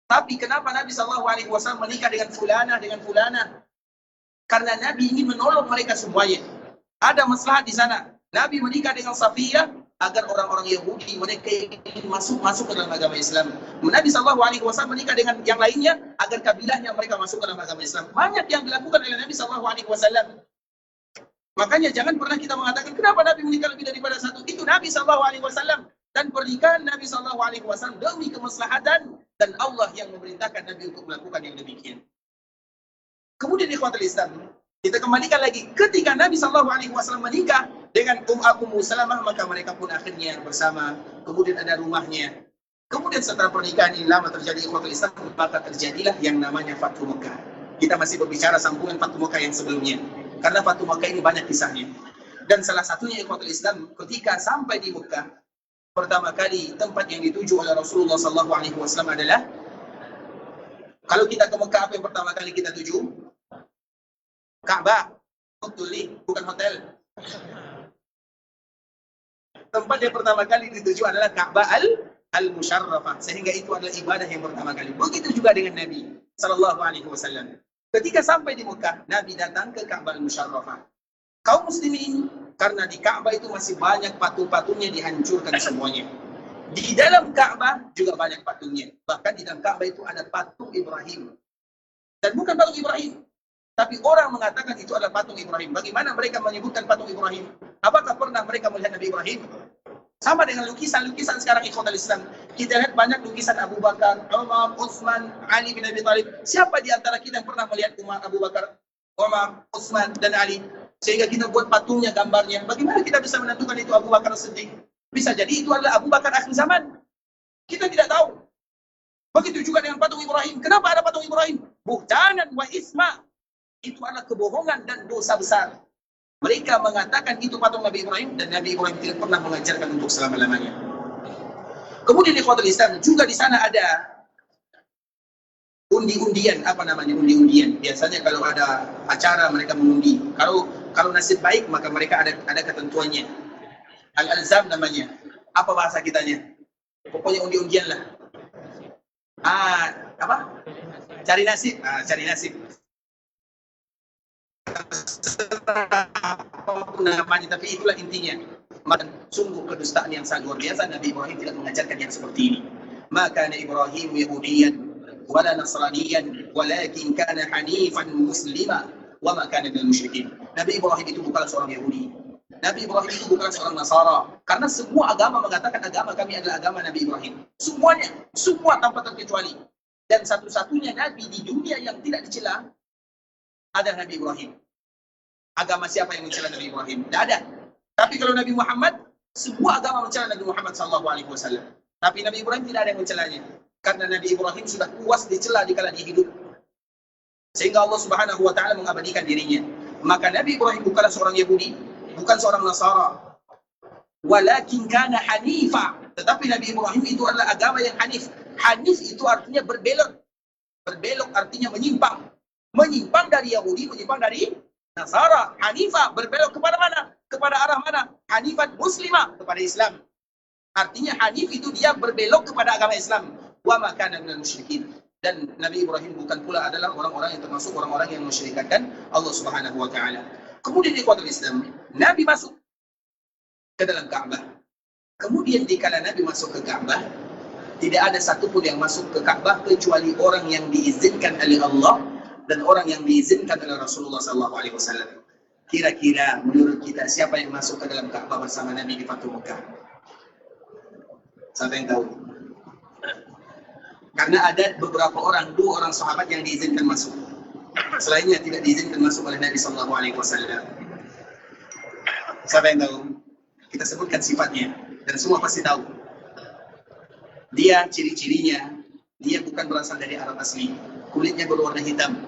Tapi kenapa Nabi Sallallahu Alaihi Wasallam menikah dengan fulana? Karena Nabi ingin menolong mereka semuanya. Ada masalah di sana. Nabi menikah dengan Safiyah agar orang-orang Yahudi mereka ingin masuk ke dalam agama Islam. Nabi Sallallahu Alaihi Wasallam menikah dengan yang lainnya agar kabilahnya mereka masuk ke dalam agama Islam. Banyak yang dilakukan oleh Nabi Sallallahu Alaihi Wasallam. Makanya jangan pernah kita mengatakan kenapa Nabi menikah lebih daripada satu. Itu Nabi Sallallahu Alaihi Wasallam. Dan pernikahan Nabi Sallallahu Alaihi Wasallam demi kemaslahatan, dan Allah yang memerintahkan Nabi untuk melakukan yang demikian. Kemudian ikhwatul Islam, kita kembalikan lagi ketika Nabi Sallallahu Alaihi Wasallam menikah dengan Ummu Salamah, maka mereka pun akhirnya bersama. Kemudian ada rumahnya. Kemudian setelah pernikahan ini lama terjadi ikhwatul Islam, maka terjadilah yang namanya Fathu Mekah. Kita masih berbicara sambungan Fathu Mekah yang sebelumnya, karena Fathu Mekah ini banyak kisahnya. Dan salah satunya ikhwatul Islam, ketika sampai di Mekah, pertama kali tempat yang dituju oleh Rasulullah Sallallahu Alaihi Wasallam adalah, kalau kita ke Mekah apa yang pertama kali kita tuju? Ka'bah. Betul nih, bukan hotel. Tempat yang pertama kali dituju adalah Ka'bah al-Musharrafah, sehingga itu adalah ibadah yang pertama kali. Begitu juga dengan Nabi Sallallahu Alaihi Wasallam. Ketika sampai di Mekah, Nabi datang ke Ka'bah al-Musharrafah. Kaum muslimin, karena di Ka'bah itu masih banyak patung-patungnya dihancurkan semuanya. Di dalam Ka'bah juga banyak patungnya. Bahkan di dalam Ka'bah itu ada patung Ibrahim. Dan bukan patung Ibrahim, tapi orang mengatakan itu adalah patung Ibrahim. Bagaimana mereka menyebutkan patung Ibrahim? Apakah pernah mereka melihat Nabi Ibrahim? Sama dengan lukisan-lukisan sekarang ikhwatul Islam. Kita lihat banyak lukisan Abu Bakar, Umar, Utsman, Ali bin Abi Thalib. Siapa di antara kita yang pernah melihat Abu Bakar, Umar, Utsman, dan Ali? Sehingga kita buat patungnya, gambarnya. Bagaimana kita bisa menentukan itu Abu Bakar Siddiq? Bisa jadi itu adalah Abu Bakar akhir zaman. Kita tidak tahu. Begitu juga dengan patung Ibrahim. Kenapa ada patung Ibrahim? Buhtanan wa isma. Itu adalah kebohongan dan dosa besar. Mereka mengatakan itu patung Nabi Ibrahim, dan Nabi Ibrahim tidak pernah mengajarkan untuk selama-lamanya. Kemudian di ikhwatul Islam juga di sana ada undi-undian. Apa namanya undi-undian? Biasanya kalau ada acara mereka mengundi. Kalau nasib baik maka mereka ada ketentuannya. Al-alzam namanya. Apa bahasa kitanya? Pokoknya undi-undian lah. Apa? Cari nasib. Cari nasib. Apapun namanya, tapi itulah intinya. Maka sungguh kedustaan yang sangat luar biasa. Nabi Ibrahim tidak mengajarkan yang seperti ini. Maka Ibrahim Yahudiyan wala Nasraniyan walakin kana hanifan muslima wa ma kana minal musyrikin. Nabi Ibrahim itu bukanlah seorang Yahudi. Nabi Ibrahim itu bukanlah seorang Nasara. Karena semua agama mengatakan agama kami adalah agama Nabi Ibrahim. Semuanya, semua tanpa terkecuali. Dan satu-satunya Nabi di dunia yang tidak dicela adalah Nabi Ibrahim. Agama siapa yang mencela Nabi Ibrahim? Tidak ada. Tapi kalau Nabi Muhammad, semua agama mencela Nabi Muhammad Sallallahu Alaihi Wasallam. Tapi Nabi Ibrahim tidak ada yang mencelanya. Karena Nabi Ibrahim sudah puas dicela dikala dia hidup. Sehingga Allah Subhanahu Wa Taala mengabadikan dirinya. Maka Nabi Ibrahim bukanlah seorang Yahudi, bukan seorang Nasara. Walakin kana hanifa. Tetapi Nabi Ibrahim itu adalah agama yang hanif. Hanif itu artinya berbelok. Berbelok artinya menyimpang. Menyimpang dari Yahudi, menyimpang dari Nasara. Hanifah berbelok kepada mana? Kepada arah mana? Hanifat muslimah, kepada Islam. Artinya Hanif itu dia berbelok kepada agama Islam. Wa ma kana minal musyrikin. Dan Nabi Ibrahim bukan pula adalah orang-orang yang termasuk orang-orang yang mensyirikkan Allah Subhanahu Wa Taala. Kemudian di ikhwatul Islam, Nabi masuk ke dalam Ka'bah. Kemudian dikala Nabi masuk ke Ka'bah, tidak ada satupun yang masuk ke Ka'bah kecuali orang yang diizinkan oleh Allah dan orang yang diizinkan oleh Rasulullah SAW. Kira-kira menurut kita siapa yang masuk ke dalam Ka'bah bersama Nabi di Fathu Mekah? Siapa yang tahu? Karena ada beberapa orang, 2 orang sahabat yang diizinkan masuk. Selainnya tidak diizinkan masuk oleh Nabi SAW. Siapa yang tahu? Kita sebutkan sifatnya dan semua pasti tahu. Dia ciri-cirinya, dia bukan berasal dari Arab asli. Kulitnya berwarna hitam.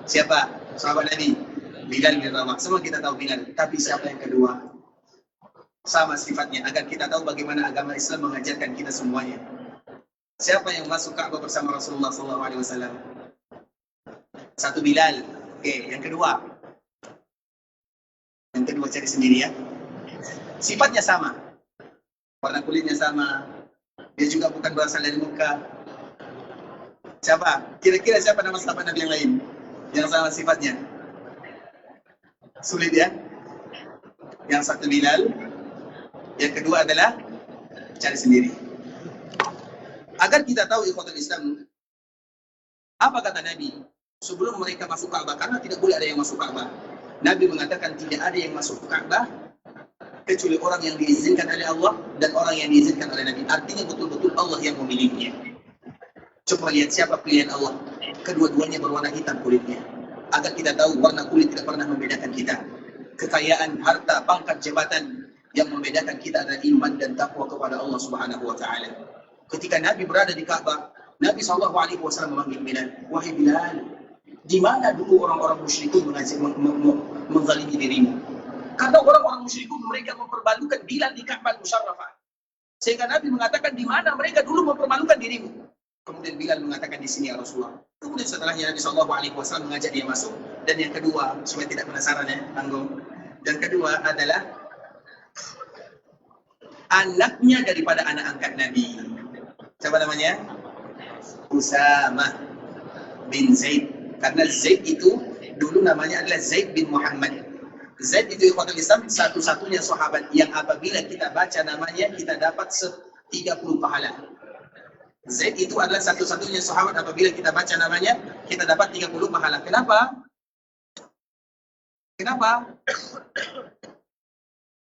Siapa? Sahabat Nabi. Bilal bin Rabah. Semua kita tahu Bilal. Tapi siapa yang kedua? Sama sifatnya, agar kita tahu bagaimana agama Islam mengajarkan kita semuanya. Siapa yang masuk Ka'bah bersama Rasulullah SAW? Satu Bilal. Oke, yang kedua. Yang kedua cari sendiri ya. Sifatnya sama. Warna kulitnya sama. Dia juga bukan berasal dari Mekah. Siapa? Kira-kira siapa nama sahabat Nabi yang lain? Yang sama sifatnya. Sulit ya? Yang satu Bilal. Yang kedua adalah cari sendiri. Agar kita tahu ikhwatul Islam, apa kata Nabi sebelum mereka masuk Ka'bah, karena tidak boleh ada yang masuk Ka'bah. Nabi mengatakan tidak ada yang masuk Ka'bah kecuali orang yang diizinkan oleh Allah dan orang yang diizinkan oleh Nabi. Artinya betul-betul Allah yang memilihnya. Coba lihat siapa pilihan Allah. Kedua-duanya berwarna hitam kulitnya. Agar kita tahu warna kulit tidak pernah membedakan kita. Kekayaan, harta, pangkat, jabatan, yang membedakan kita adalah iman dan takwa kepada Allah Subhanahu wa taala. Ketika Nabi berada di Ka'bah, Nabi SAW memanggil Bilal, "Wahai Bilal, di mana dulu orang-orang musyrikun menzalimi dirimu?" Karena orang-orang musyrikun mereka mempermalukan Bilal di Ka'bah Musyarrafah. Sehingga Nabi mengatakan, "Di mana mereka dulu mempermalukan dirimu?" Kemudian Bilal mengatakan, "Di sini ya Rasulullah." Kemudian setelahnya Nabi SAW mengajak dia masuk. Dan yang kedua, supaya tidak penasaran ya, tanggung. Yang kedua adalah anaknya daripada anak angkat Nabi. Siapa namanya? Usamah bin Zaid. Karena Zaid itu dulu namanya adalah Zaid bin Muhammad. Zaid itu ikhwatul Islam satu-satunya sahabat yang apabila kita baca namanya kita dapat 30 pahala. Zaid itu adalah satu-satunya sahabat apabila kita baca namanya kita dapat 30 pahala. Kenapa? Kenapa?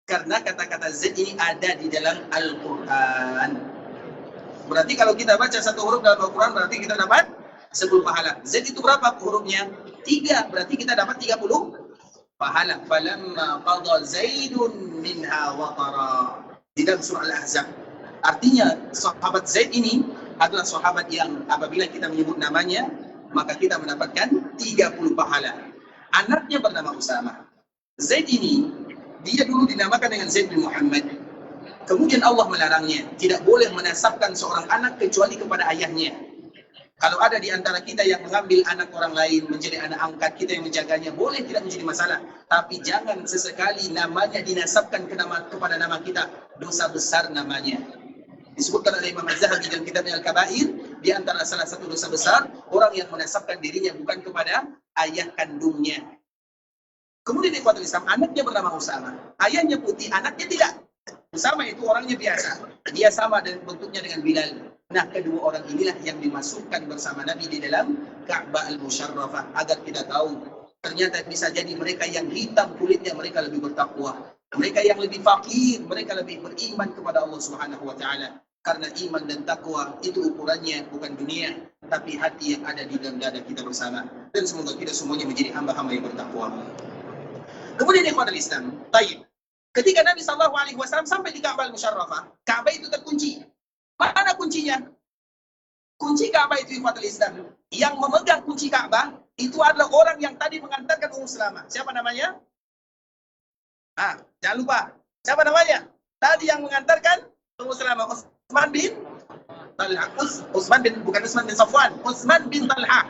Karena kata-kata Zaid ini ada di dalam Al-Quran. Berarti kalau kita baca satu huruf dalam Al-Quran berarti kita dapat 10 pahala. Zaid itu berapa hurufnya? 3. Berarti kita dapat 30 pahala. Falamma qadha Zaidun minha watara. Di dalam surah Al-Ahzab. Artinya sahabat Zaid ini adalah sahabat yang apabila kita menyebut namanya maka kita mendapatkan 30 pahala. Anaknya bernama Usamah. Zaid ini dia dulu dinamakan dengan Zaid bin Muhammad. Kemudian Allah melarangnya. Tidak boleh menasabkan seorang anak kecuali kepada ayahnya. Kalau ada di antara kita yang mengambil anak orang lain menjadi anak angkat kita yang menjaganya, boleh, tidak menjadi masalah. Tapi jangan sesekali namanya dinasabkan kepada nama kita. Dosa besar namanya. Disebutkan oleh Imam Az-Zahabi dalam kitabnya Al-Kabair, di antara salah satu dosa besar, orang yang menasabkan dirinya bukan kepada ayah kandungnya. Kemudian ikhwatul Islam, anaknya bernama Usamah. Ayahnya putih, anaknya tidak. Usamah itu orangnya biasa. Dia sama bentuknya dengan Bilal. Nah, kedua orang inilah yang dimasukkan bersama Nabi di dalam Ka'bah Al-Musyarrafah. Agar kita tahu, ternyata bisa jadi mereka yang hitam kulitnya, mereka lebih bertakwa. Mereka yang lebih fakir, mereka lebih beriman kepada Allah Subhanahu wa Ta'ala. Karena iman dan takwa itu ukurannya bukan dunia, tapi hati yang ada di dalam dada kita bersama. Dan semoga kita semuanya menjadi hamba-hamba yang bertakwa. Kemudian ikhwatul Islam, baik. Ketika Nabi SAW sampai di Ka'bah Al-Musyarrafah, Ka'bah itu terkunci. Mana kuncinya? Kunci Ka'bah itu ikhwatul Islam. Yang memegang kunci Ka'bah itu adalah orang yang tadi mengantarkan Ummu Salamah. Siapa namanya? Jangan lupa. Siapa namanya? Tadi yang mengantarkan Ummu Salamah, Utsman bin Talha. Bukan Utsman bin Safwan, Utsman bin Talha.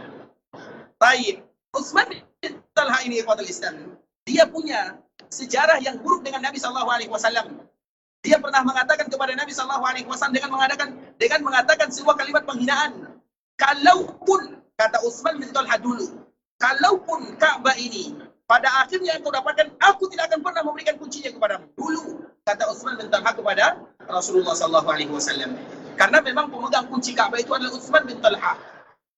Baik. Utsman bin Talha ini ikhwatul Islam. Dia punya sejarah yang buruk dengan Nabi SAW. Dia pernah mengatakan kepada Nabi SAW dengan mengatakan sebuah kalimat penghinaan. Kalaupun, kata Utsman bin Talha dulu, kalaupun Ka'bah ini pada akhirnya engkau dapatkan, aku tidak akan pernah memberikan kuncinya kepadamu. Dulu, kata Utsman bin Talha kepada Rasulullah SAW. Karena memang pemegang kunci Ka'bah itu adalah Utsman bin Talha.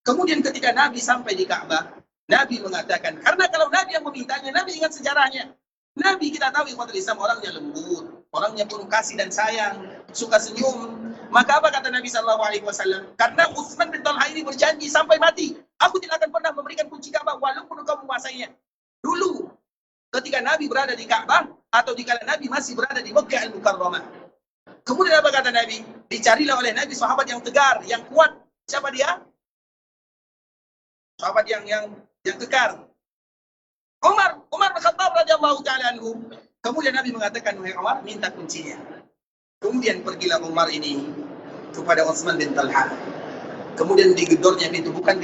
Kemudian ketika Nabi sampai di Ka'bah, Nabi mengatakan, karena kalau Nabi yang memintanya, Nabi ingat sejarahnya. Nabi kita tahu ikhwatul Islam orangnya lembut, orangnya penuh kasih dan sayang, suka senyum. Maka apa kata Nabi SAW? Karena Utsman bin Talha ini berjanji sampai mati, aku tidak akan pernah memberikan kunci Ka'bah walaupun engkau menguasainya. Dulu, ketika Nabi berada di Ka'bah, atau dikala Nabi masih berada di Makkah Al-Mukarramah. Kemudian apa kata Nabi? Dicarilah oleh Nabi sahabat yang tegar, yang kuat. Siapa dia? Sahabat yang yang kekar. Umar bin Khattab radhiyallahu taala anhu. Kemudian Nabi mengatakan, wahai Umar, minta kuncinya. Kemudian pergilah Umar ini kepada Utsman bin Talha. Kemudian digedornya pintu, bukan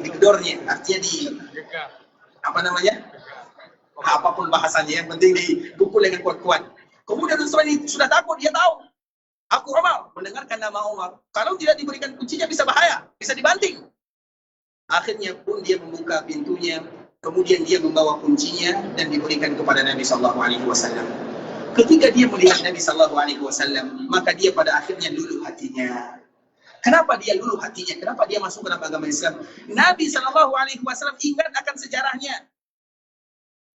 digedornya, artinya apa namanya? Apapun bahasanya, yang penting dipukul dengan kuat-kuat. Kemudian Utsman ini sudah takut, dia tahu. Aku Umar, mendengarkan nama Umar. Kalau tidak diberikan kuncinya bisa bahaya, bisa dibanting. Akhirnya pun dia membuka pintunya, kemudian dia membawa kuncinya dan diberikan kepada Nabi Sallallahu Alaihi Wasallam. Ketika dia melihat Nabi Sallallahu Alaihi Wasallam, maka dia pada akhirnya luluh hatinya. Kenapa dia luluh hatinya? Kenapa dia masuk ke dalam agama Islam? Nabi Sallallahu Alaihi Wasallam ingat akan sejarahnya.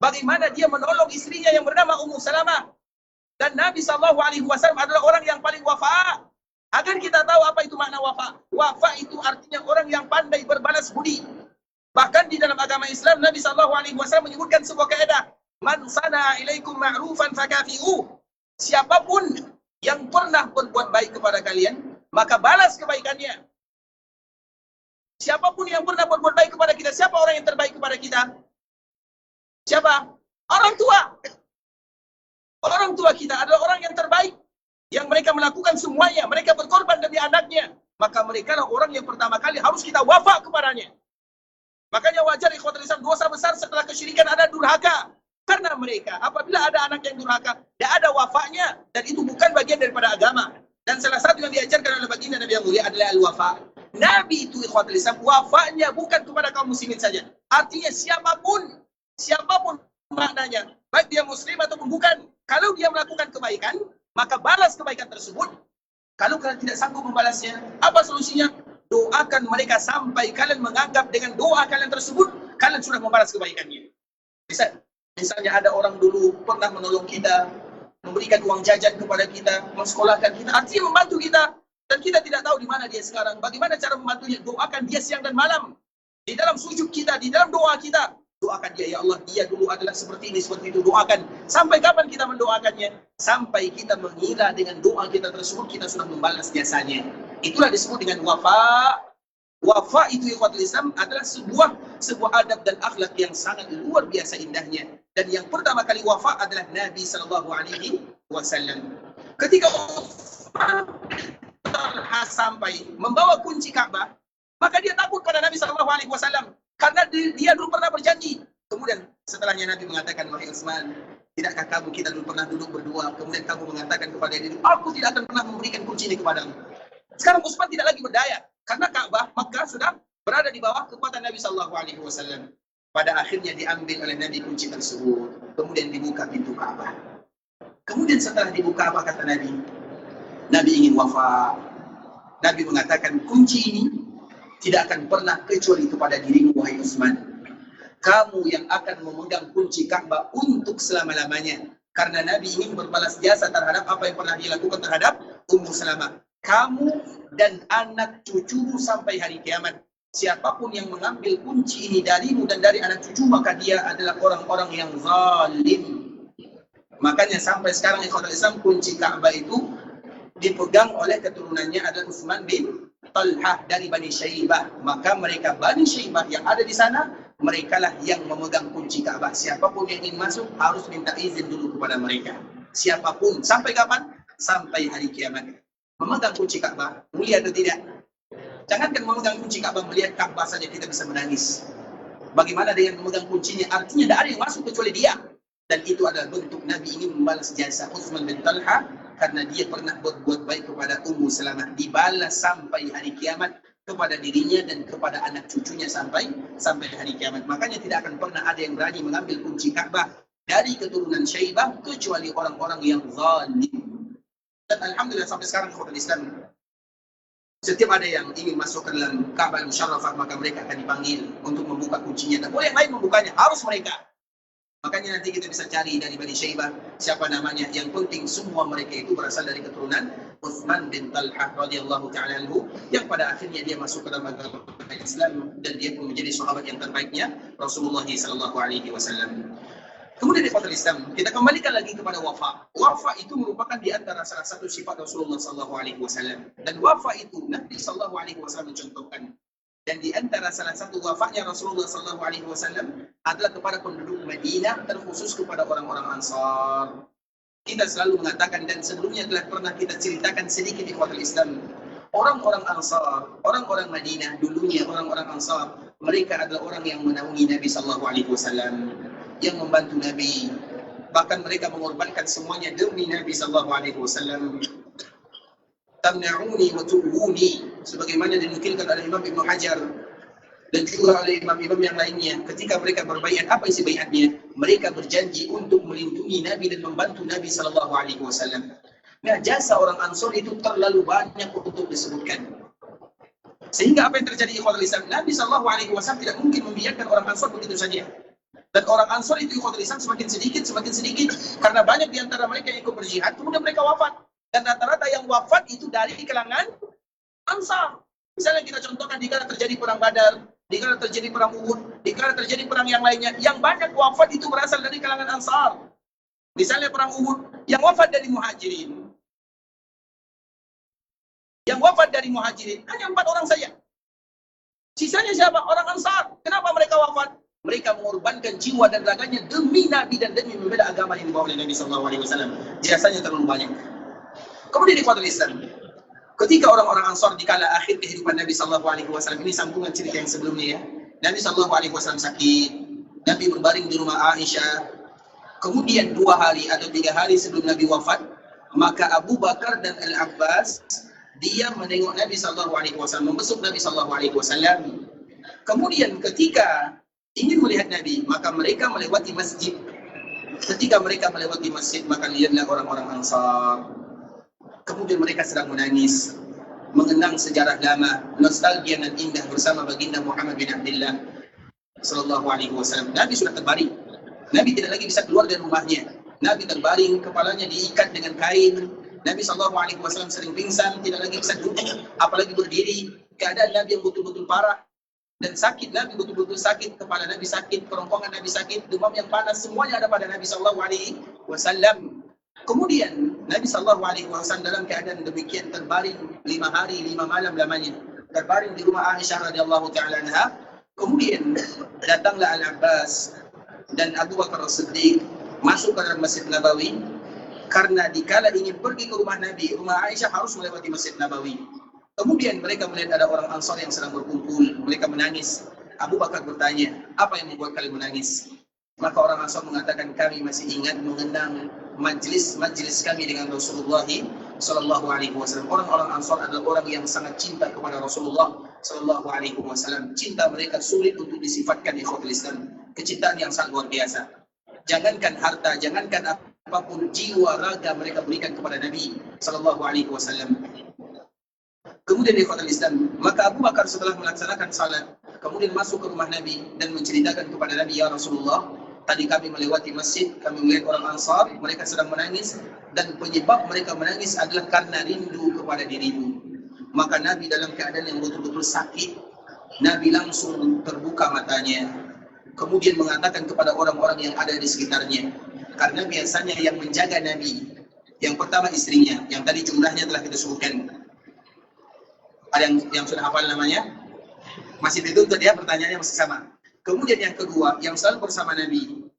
Bagaimana dia menolong istrinya yang bernama Ummu Salamah. Dan Nabi Sallallahu Alaihi Wasallam adalah orang yang paling wafa. Agar kita tahu apa itu makna wafa. Wafa itu artinya orang yang pandai berbalas budi. Bahkan di dalam agama Islam, Nabi Sallallahu Alaihi Wasallam menyebutkan sebuah kaidah. Man sana ilaikum ma'rufan fakafi'u. Siapapun yang pernah berbuat baik kepada kalian, maka balas kebaikannya. Siapapun yang pernah berbuat baik kepada kita, siapa orang yang terbaik kepada kita? Siapa? Orang tua. Orang tua kita adalah orang yang terbaik. Yang mereka melakukan semuanya, mereka berkorban demi anaknya. Maka mereka lah orang yang pertama kali harus kita wafa kepadanya. Makanya wajar ikhwatul Islam, dosa besar setelah kesyirikan ada durhaka. Karena mereka, apabila ada anak yang durhaka, tidak ada wafanya. Dan itu bukan bagian daripada agama. Dan salah satu yang diajarkan oleh baginda Nabi yang mulia adalah al-wafa. Nabi itu ikhwatul Islam, wafanya bukan kepada kaum muslimin saja. Artinya siapapun maknanya, baik dia muslim ataupun bukan. Kalau dia melakukan kebaikan, maka balas kebaikan tersebut. Kalau kalian tidak sanggup membalasnya, apa solusinya? Doakan mereka sampai kalian menganggap dengan doa kalian tersebut, kalian sudah membalas kebaikannya. Misalnya ada orang dulu pernah menolong kita, memberikan uang jajan kepada kita, mensekolahkan kita, artinya membantu kita. Dan kita tidak tahu di mana dia sekarang. Bagaimana cara membantunya? Doakan dia siang dan malam. Di dalam sujud kita, di dalam doa kita. Doakan dia, ya Allah, dia dulu adalah seperti ini, seperti itu. Doakan. Sampai kapan kita mendoakannya? Sampai kita mengira dengan doa kita tersebut, kita sudah membalas jasanya. Itulah disebut dengan wafa. Wafa itu ikhwatul Islam adalah sebuah adab dan akhlak yang sangat luar biasa indahnya. Dan yang pertama kali wafa adalah Nabi Sallallahu Alaihi Wasallam. Ketika Talha sampai membawa kunci Ka'bah, maka dia takut pada Nabi Sallallahu Alaihi Wasallam. Karena dia dulu pernah berjanji. Kemudian setelahnya Nabi mengatakan, wahai Utsman, tidakkah kita dulu pernah duduk berdua, kemudian kamu mengatakan kepada diri, aku tidak akan pernah memberikan kunci ini kepadamu. Sekarang Utsman tidak lagi berdaya. Karena Ka'bah, Makkah sudah berada di bawah kekuatan Nabi Sallallahu Alaihi Wasallam. Pada akhirnya diambil oleh Nabi kunci tersebut. Kemudian dibuka pintu Ka'bah. Kemudian setelah dibuka, apa kata Nabi? Nabi ingin wafa. Nabi mengatakan, kunci ini tidak akan pernah kecuali kepada dirimu, wahai Utsman. Kamu yang akan memegang kunci Ka'bah untuk selama-lamanya. Karena Nabi ingin berbalas jasa terhadap apa yang pernah dilakukan terhadap Ummu Salamah. Kamu dan anak cucumu sampai hari kiamat. Siapapun yang mengambil kunci ini darimu dan dari anak cucu, maka dia adalah orang-orang yang zalim. Makanya sampai sekarang ikhwatul Islam, kunci Ka'bah itu dipegang oleh keturunannya adalah Utsman bin Talha dari Bani Syaibah. Maka mereka Bani Syaibah yang ada di sana, mereka lah yang memegang kunci Ka'bah. Siapapun yang ingin masuk harus minta izin dulu kepada mereka. Siapapun. Sampai kapan? Sampai hari kiamat. Memegang kunci Ka'bah, mulia atau tidak? Jangankan memegang kunci Ka'bah, melihat Ka'bah saja kita bisa menangis. Bagaimana dengan memegang kuncinya? Artinya tidak ada yang masuk kecuali dia. Dan itu adalah bentuk Nabi ingin membalas jasa Utsman bin Talha karena dia pernah berbuat baik kepada Ummu Salamah, dibalas sampai hari kiamat kepada dirinya dan kepada anak cucunya sampai hari kiamat. Makanya tidak akan pernah ada yang berani mengambil kunci Ka'bah dari keturunan Syaibah kecuali orang-orang yang zalim. Dan alhamdulillah sampai sekarang ikhwatul Islam, setiap ada yang ingin masuk ke dalam Ka'bah Musyarrafah, maka mereka akan dipanggil untuk membuka kuncinya. Dan boleh yang lain membukanya, harus mereka. Makanya nanti kita bisa cari dari Bani Syaibah siapa namanya. Yang penting semua mereka itu berasal dari keturunan Utsman bin Talha radhiyallahu ta'ala anhu, yang pada akhirnya dia masuk ke dalam agama Islam dan dia pun menjadi sahabat yang terbaiknya Rasulullah sallallahu alaihi wasallam. Kemudian di ikhwatul Islam, kita kembalikan lagi kepada wafa. Wafa itu merupakan di antara salah satu sifat Rasulullah sallallahu alaihi wasallam. Dan wafa itu Nabi sallallahu alaihi wasallam mencontohkan. Dan di antara salah satu wafatnya Rasulullah SAW adalah kepada penduduk Madinah, terkhusus kepada orang-orang Ansar. Kita selalu mengatakan, dan sebelumnya telah pernah kita ceritakan sedikit di ikhwatul Islam, orang-orang Ansar, orang-orang Madinah dulunya, orang-orang Ansar, mereka adalah orang yang menaungi Nabi SAW, yang membantu Nabi. Bahkan mereka mengorbankan semuanya demi Nabi SAW. Tamna'uni wa tu'uni, sebagaimana dinukilkan oleh Imam Ibn Hajar dan juga oleh imam-imam yang lainnya. Ketika mereka berbaiat, apa isi baiatnya? Mereka berjanji untuk melindungi Nabi dan membantu Nabi SAW. Nah, jasa orang Ansor itu terlalu banyak untuk disebutkan. Sehingga apa yang terjadi ikhwatul Islam? Nabi SAW tidak mungkin membiarkan orang Ansor begitu saja. Dan orang Ansor itu ikhwatul Islam semakin sedikit, karena banyak di antara mereka yang ikut berjihad, kemudian mereka wafat. Dan rata-rata yang wafat itu dari kalangan Ansar. Misalnya kita contohkan dikala terjadi perang Badar, dikala terjadi perang Uhud, dikala terjadi perang yang lainnya, yang banyak wafat itu berasal dari kalangan Ansar. Misalnya perang Uhud, yang wafat dari Muhajirin. Yang wafat dari Muhajirin hanya 4 orang saja. Sisanya siapa? Orang Ansar. Kenapa mereka wafat? Mereka mengorbankan jiwa dan raganya demi Nabi dan demi membela agama yang dibawa oleh Nabi SAW. Jasanya terlalu banyak. Kemudian di ikhwatul Islam, ketika orang-orang Ansar di kala akhir kehidupan Nabi SAW, ini sambungan cerita yang sebelumnya ya. Nabi SAW sakit, Nabi berbaring di rumah Aisyah. Kemudian 2 hari atau 3 hari sebelum Nabi wafat, maka Abu Bakar dan Al-Abbas dia menengok Nabi SAW, membesuk Nabi SAW. Kemudian ketika ingin melihat Nabi, maka mereka melewati masjid. Ketika mereka melewati masjid, maka lihatlah orang-orang Ansar. Kemudian mereka sedang menangis, mengenang sejarah lama, nostalgia dan indah bersama baginda Muhammad bin Abdullah sallallahu alaihi wasallam. Nabi sudah terbaring. Nabi tidak lagi bisa keluar dari rumahnya. Nabi terbaring, kepalanya diikat dengan kain. Nabi sallallahu alaihi wasallam sering pingsan, tidak lagi bisa duduk, apalagi berdiri. Keadaan Nabi yang betul-betul parah dan sakit. Nabi betul-betul sakit, kepala Nabi sakit, kerongkongan Nabi sakit, demam yang panas, semuanya ada pada Nabi sallallahu alaihi wasallam. Kemudian Nabi SAW dalam keadaan demikian terbaring 5 hari 5 malam lamanya, terbaring di rumah Aisyah radhiyallahu taala anha. Kemudian datanglah Al-Abbas dan Abu Bakar As-Siddiq masuk ke dalam Masjid Nabawi, karena dikala ingin pergi ke rumah Nabi, rumah Aisyah harus melewati Masjid Nabawi. Kemudian mereka melihat ada orang Ansar yang sedang berkumpul, mereka menangis. Abu Bakar bertanya, apa yang membuat kalian menangis? Maka orang Ansar mengatakan, kami masih ingat mengenang majlis kami dengan Rasulullah sallallahu alaihi wasallam. Orang-orang Ansar adalah orang yang sangat cinta kepada Rasulullah sallallahu alaihi wasallam. Cinta mereka sulit untuk disifatkan di ikhwatul Islam. Kecintaan yang sangat luar biasa. Jangankan harta, jangankan apapun, jiwa raga mereka berikan kepada Nabi sallallahu alaihi wasallam. Kemudian di ikhwatul Islam, maka Abu Bakar setelah melaksanakan salat, kemudian masuk ke rumah Nabi dan menceritakan kepada Nabi, ya Rasulullah, tadi kami melewati masjid, kami melihat orang Ansar, mereka sedang menangis, dan penyebab mereka menangis adalah karena rindu kepada dirimu. Maka Nabi dalam keadaan yang betul-betul sakit, Nabi langsung terbuka matanya, kemudian mengatakan kepada orang-orang yang ada di sekitarnya, karena biasanya yang menjaga Nabi, yang pertama istrinya, yang tadi jumlahnya telah kita sebutkan. Ada yang sudah hafal namanya? Masih dituntut ya, pertanyaannya masih sama. Kemudian yang kedua, yang selalu bersama Nabi,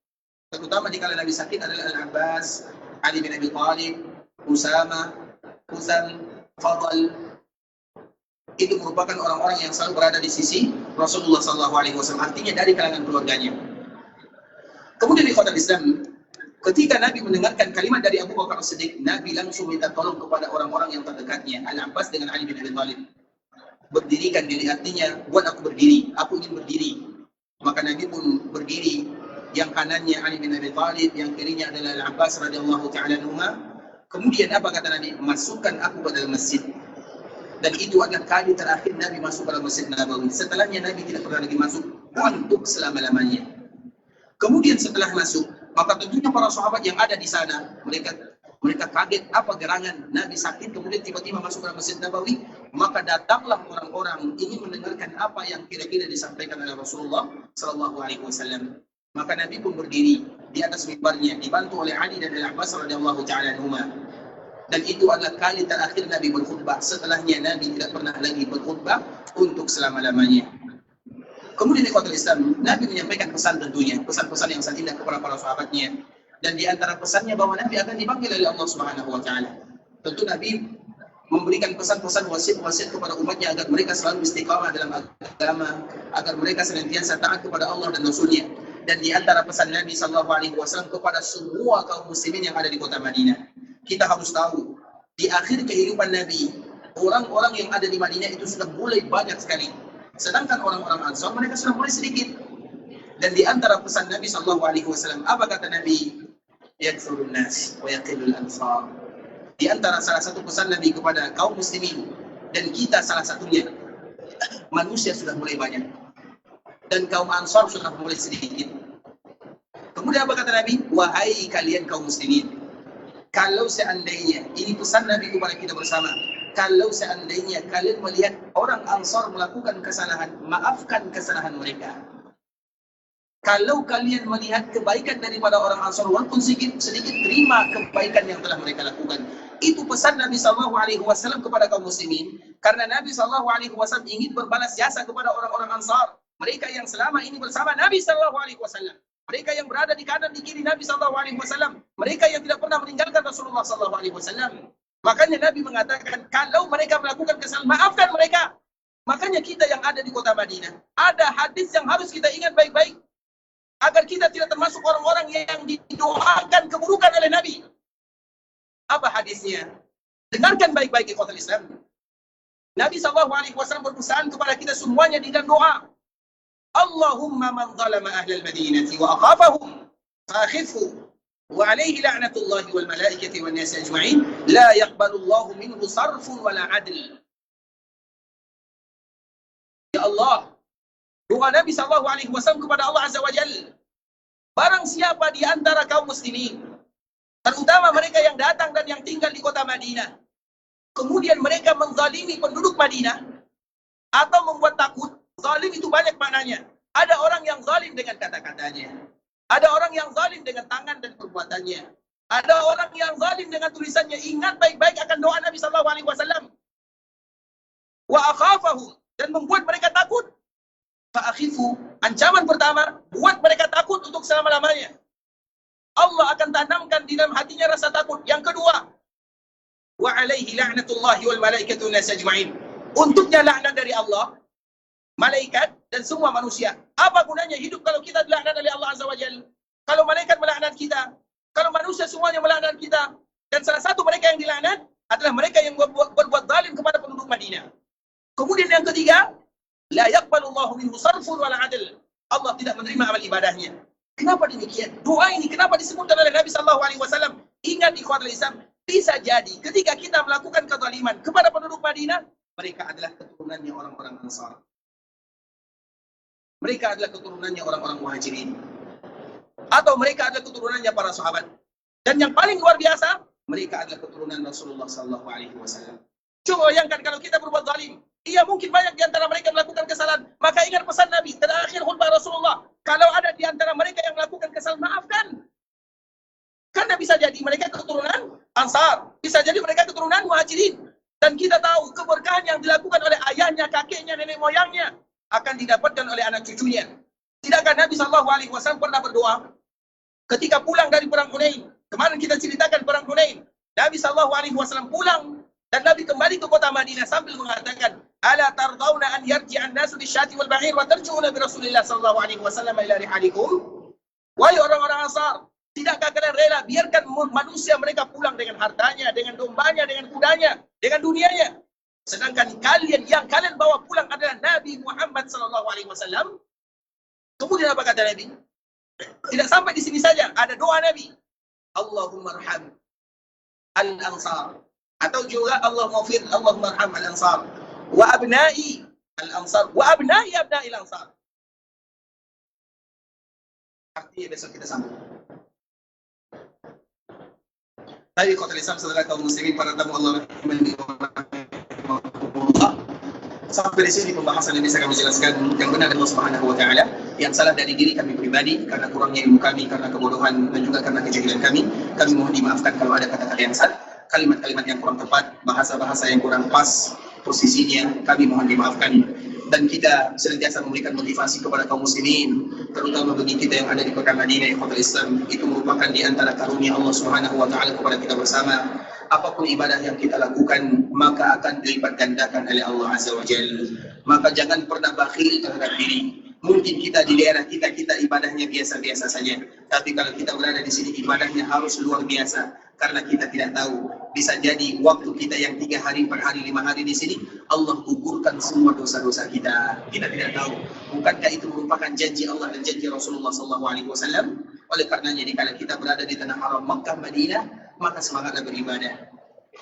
terutama di kala Nabi sakit, adalah Al-Abbas, Ali bin Abi Thalib, Usama, Huzam, Fadl. Itu merupakan orang-orang yang selalu berada di sisi Rasulullah SAW, artinya dari kalangan keluarganya. Kemudian di kota Islam, ketika Nabi mendengarkan kalimat dari Abu Bakar As-Siddiq, Nabi langsung minta tolong kepada orang-orang yang terdekatnya, Al-Abbas dengan Ali bin Abi Thalib. Berdirikan diri, artinya buat aku berdiri, aku ingin berdiri. Maka Nabi pun berdiri, yang kanannya Ali bin Abi Thalib, yang kirinya adalah Al-Abbas radhiyallahu ta'ala anhuma. Kemudian apa kata Nabi? Masukkan aku ke dalam masjid. Dan itu adalah kali terakhir Nabi masuk ke dalam Masjid Nabawi. Setelahnya Nabi tidak pernah lagi masuk untuk selama-lamanya. Kemudian setelah masuk, maka tentunya para sahabat yang ada di sana, mereka kaget, apa gerangan Nabi sakit kemudian tiba-tiba masuk ke dalam Masjid Nabawi. Maka datanglah orang-orang ingin mendengarkan apa yang kira-kira disampaikan oleh Rasulullah sallallahu alaihi wasallam. Maka Nabi pun berdiri di atas mimbarnya, dibantu oleh Ali dan Al-Abbas radhiyallahu ta'ala anhuma. Dan itu adalah kali terakhir Nabi berkhutbah. Setelahnya Nabi tidak pernah lagi berkhutbah untuk selama-lamanya. Kemudian ikhwatul Islam, Nabi menyampaikan pesan tentunya, pesan-pesan yang sangat indah kepada para sahabatnya. Dan di antara pesannya bahwa Nabi akan dipanggil oleh Allah Subhanahu wa taala. Tentu Nabi memberikan pesan-pesan wasiat-wasiat kepada umatnya agar mereka selalu istiqamah dalam agama, agar mereka senantiasa taat kepada Allah dan Rasul-Nya. Dan di antara pesan Nabi SAW kepada semua kaum muslimin yang ada di kota Madinah, kita harus tahu, di akhir kehidupan Nabi, orang-orang yang ada di Madinah itu sudah mulai banyak sekali. Sedangkan orang-orang Ansar mereka sudah mulai sedikit. Dan di antara pesan Nabi SAW, apa kata Nabi? Yakthurun nas wa yaqillul ansar. Di antara salah satu pesan Nabi kepada kaum muslimin, dan kita salah satunya, manusia sudah mulai banyak. Dan kaum Ansar sudah mulai sedikit. Kemudian apa kata Nabi? Wahai kalian kaum muslimin, kalau seandainya, ini pesan Nabi kepada kita bersama, kalau seandainya kalian melihat orang Ansar melakukan kesalahan, maafkan kesalahan mereka. Kalau kalian melihat kebaikan daripada orang Ansar, walaupun sedikit, terima kebaikan yang telah mereka lakukan. Itu pesan Nabi SAW kepada kaum muslimin. Karena Nabi SAW ingin berbalas jasa kepada orang-orang Ansar. Mereka yang selama ini bersama Nabi SAW. Mereka yang berada di kanan di kiri Nabi SAW. Mereka yang tidak pernah meninggalkan Rasulullah SAW. Makanya Nabi mengatakan, kalau mereka melakukan kesalahan, maafkan mereka. Makanya kita yang ada di kota Madinah, ada hadis yang harus kita ingat baik-baik. Agar kita tidak termasuk orang-orang yang didoakan keburukan oleh Nabi. Apa hadisnya? Dengarkan baik-baik ikhwatul Islam. Nabi SAW berpesan kepada kita semuanya dengan doa. Allahumma man zalama ahlal madinati wa akhafahum fa'akhifhu wa alaihi la'natullahi wal malaikati wan nasi ajma'in la yaqbalullahu minhu sarfun wala adl. Ya Allah, doa Nabi SAW kepada Allah Azza wa Jalla. Barang siapa di antara kaum muslimin, terutama mereka yang datang dan yang tinggal di kota Madinah, kemudian mereka menzalimi penduduk Madinah, atau membuat takut. Zalim itu banyak maknanya. Ada orang yang zalim dengan kata-katanya. Ada orang yang zalim dengan tangan dan perbuatannya. Ada orang yang zalim dengan tulisannya. Ingat baik-baik akan doa Nabi SAW. Wa akhafahu, dan membuat mereka takut. Fa'akhifu, ancaman pertama, buat mereka takut untuk selama-lamanya. Allah akan tanamkan di dalam hatinya rasa takut. Yang kedua, wa alaihi la'natullahi wal malaikatu nas ajma'in. Untuknya laknat dari Allah, malaikat dan semua manusia. Apa gunanya hidup kalau kita dilaknat oleh Allah Azza wa Jalla? Kalau malaikat melaknat kita, kalau manusia semuanya melaknat kita, dan salah satu mereka yang dilaknat adalah mereka yang berbuat zalim kepada penduduk Madinah. Kemudian yang ketiga, la yaqbalullahu minhu sarfun wala adl. Allah tidak menerima amal ibadahnya. Kenapa demikian? Doa ini kenapa disebutkan oleh Nabi SAW? Ingat ikhwatul Islam, bisa jadi ketika kita melakukan kezaliman kepada penduduk Madinah, mereka adalah keturunannya orang-orang Ansar. Mereka adalah keturunannya orang-orang Muhajirin. Atau mereka adalah keturunannya para sahabat. Dan yang paling luar biasa, mereka adalah keturunan Rasulullah SAW. Coba bayangkan kalau kita berbuat zalim. Iya, mungkin banyak di antara mereka melakukan kesalahan. Maka ingat pesan Nabi terakhir khutbah Rasulullah. Kalau ada di antara mereka yang melakukan kesalahan, maafkan. Karena bisa jadi mereka keturunan Ansar. Bisa jadi mereka keturunan Muhajirin. Dan kita tahu keberkahan yang dilakukan oleh ayahnya, kakeknya, nenek moyangnya akan didapatkan oleh anak cucunya. Tidakkah Nabi SAW pernah berdoa ketika pulang dari perang Hunain? Kemarin kita ceritakan perang Hunain. Nabi SAW pulang dan Nabi kembali ke kota Madinah sambil mengatakan, ala tardawna an yarji'an nasu bisyati wal bahir wa tarju'una bi Rasulillah SAW ila rihalikum. Wahai orang-orang Ansar, tidakkah kalian rela biarkan manusia mereka pulang dengan hartanya, dengan dombanya, dengan kudanya, dengan dunianya? Sedangkan kalian yang kalian bawa pulang adalah Nabi Muhammad SAW. Kemudian apa kata Nabi? Tidak sampai di sini saja, ada doa Nabi. Allahumma arham al-ansar. Atau juga Allahumma fir, Allahumma arham al-ansar. Wa abna'i al-ansar. Wa abna'i abna'i al-ansar. Artinya besok kita sambung. Baik, khotbah Islam, saudara kaum muslimin, para tamu Allah sampai di sini pembahasan yang bisa kami jelaskan. Yang benar dari Allah Subhanahu wa taala, yang salah dari diri kami pribadi karena kurangnya ilmu kami, karena kebodohan dan juga karena kejahilan kami. Kami mohon dimaafkan kalau ada kata-kata yang salah. kalimat-kalimat yang kurang tepat, bahasa-bahasa yang kurang pas posisinya, kami mohon dimaafkan. Dan kita senantiasa memberikan motivasi kepada kaum muslimin, terutama bagi kita yang ada di kota Madinah, kota Islam. Itu merupakan di antara karunia Allah Subhanahu wa taala kepada kita bersama. Apapun ibadah yang kita lakukan, maka akan dilipat gandakan oleh Allah Azza wa Jalla. Maka jangan pernah bakhil terhadap diri. Mungkin kita di daerah kita ibadahnya biasa-biasa saja, tapi kalau kita berada di sini ibadahnya harus luar biasa, karena kita tidak tahu, bisa jadi waktu kita yang 3 hari, 4 hari, 5 hari di sini, Allah gugurkan semua dosa-dosa kita. Kita tidak tahu. Bukankah itu merupakan janji Allah dan janji Rasulullah SAW? Oleh karenanya, kalau kita berada di tanah haram Makkah, Madinah, maka semangatlah beribadah.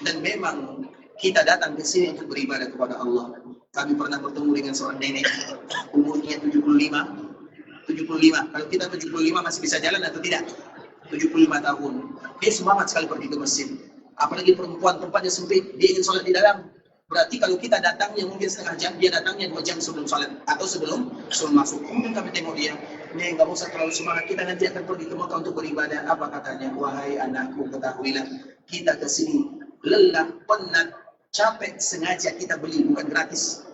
Dan memang kita datang ke sini untuk beribadah kepada Allah. Kami pernah bertemu dengan seorang nenek, umurnya 75. Kalau kita 75 masih bisa jalan atau tidak? 75 tahun. Dia semangat sekali pergi ke masjid. Apalagi perempuan, tempatnya sempit, dia ingin sholat di dalam. Berarti kalau kita datangnya mungkin setengah jam, dia datangnya 2 jam sebelum sholat atau sebelum masuk. Kemudian kami tengok dia, nih nggak usah terlalu semangat, kita nanti akan pergi ke Makkah untuk beribadah. Apa katanya? Wahai anakku, ketahuilah, kita ke sini lelah, penat, capek, sengaja kita beli, bukan gratis.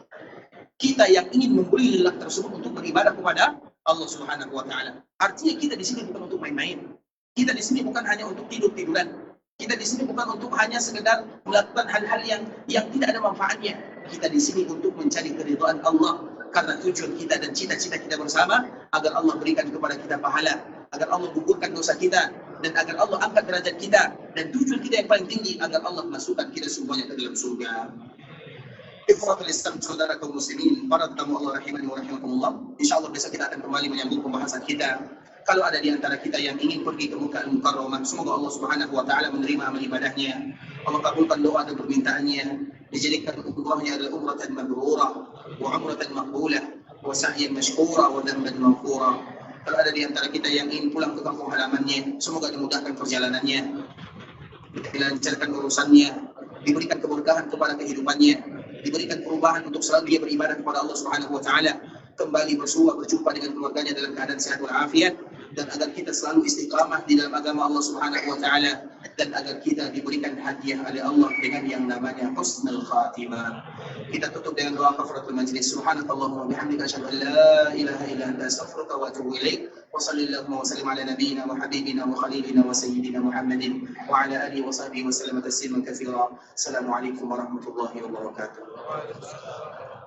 Kita yang ingin membeli lelah tersebut untuk beribadah kepada Allah Subhanahu wa taala. Artinya kita di sini bukan untuk main-main. Kita di sini bukan hanya untuk tidur-tiduran. Kita di sini bukan untuk hanya sekedar melakukan hal-hal yang tidak ada manfaatnya. Kita di sini untuk mencari keridhaan Allah, karena tujuan kita dan cita-cita kita bersama agar Allah berikan kepada kita pahala, agar Allah gugurkan dosa kita, dan agar Allah angkat derajat kita, dan tujuan kita yang paling tinggi agar Allah masukkan kita semuanya ke dalam surga. Ikhwatul Islam, saudara kaum muslimin, para tamu Allah rahimani wa rahimakumullah. Insyaallah besok kita akan kembali menyambung pembahasan kita. Kalau ada di antara kita yang ingin pergi ke Makkah Al-Mukarramah, semoga Allah Subhanahu wa taala menerima amal ibadahnya. Allah kabulkan doa dan permintaannya, dijadikan umrahnya adalah umratan mabrurah wa umratan maqbulah wa sa'yan mashkura wa dhanban maghfura. Kalau ada di antara kita yang ingin pulang ke kampung halamannya, semoga dimudahkan perjalanannya, dilancarkan urusannya, diberikan keberkahan kepada kehidupannya, diberikan perubahan untuk selalu dia beribadah kepada Allah Subhanahu wa taala, kembali berjumpa dengan keluarganya dalam keadaan sehat walafiat, dan agar kita selalu istiqamah di dalam agama Allah Subhanahu wa taala, dan agar kita diberikan hadiah oleh Allah dengan yang namanya husnul khatimah. Kita tutup dengan doa kafaratul majlis. Subhanakallahumma wa bihamdika asyhadu an la ilaha illa anta astaghfiruka wa atubu ilaik. Wa sallallahu wa sallim ala nabiyyina wa habibina wa khalilina wa sayyidina Muhammadin wa ala alihi wa sahbihi wa sallam tasliman katsira. Assalamualaikum warahmatullahi wabarakatuh.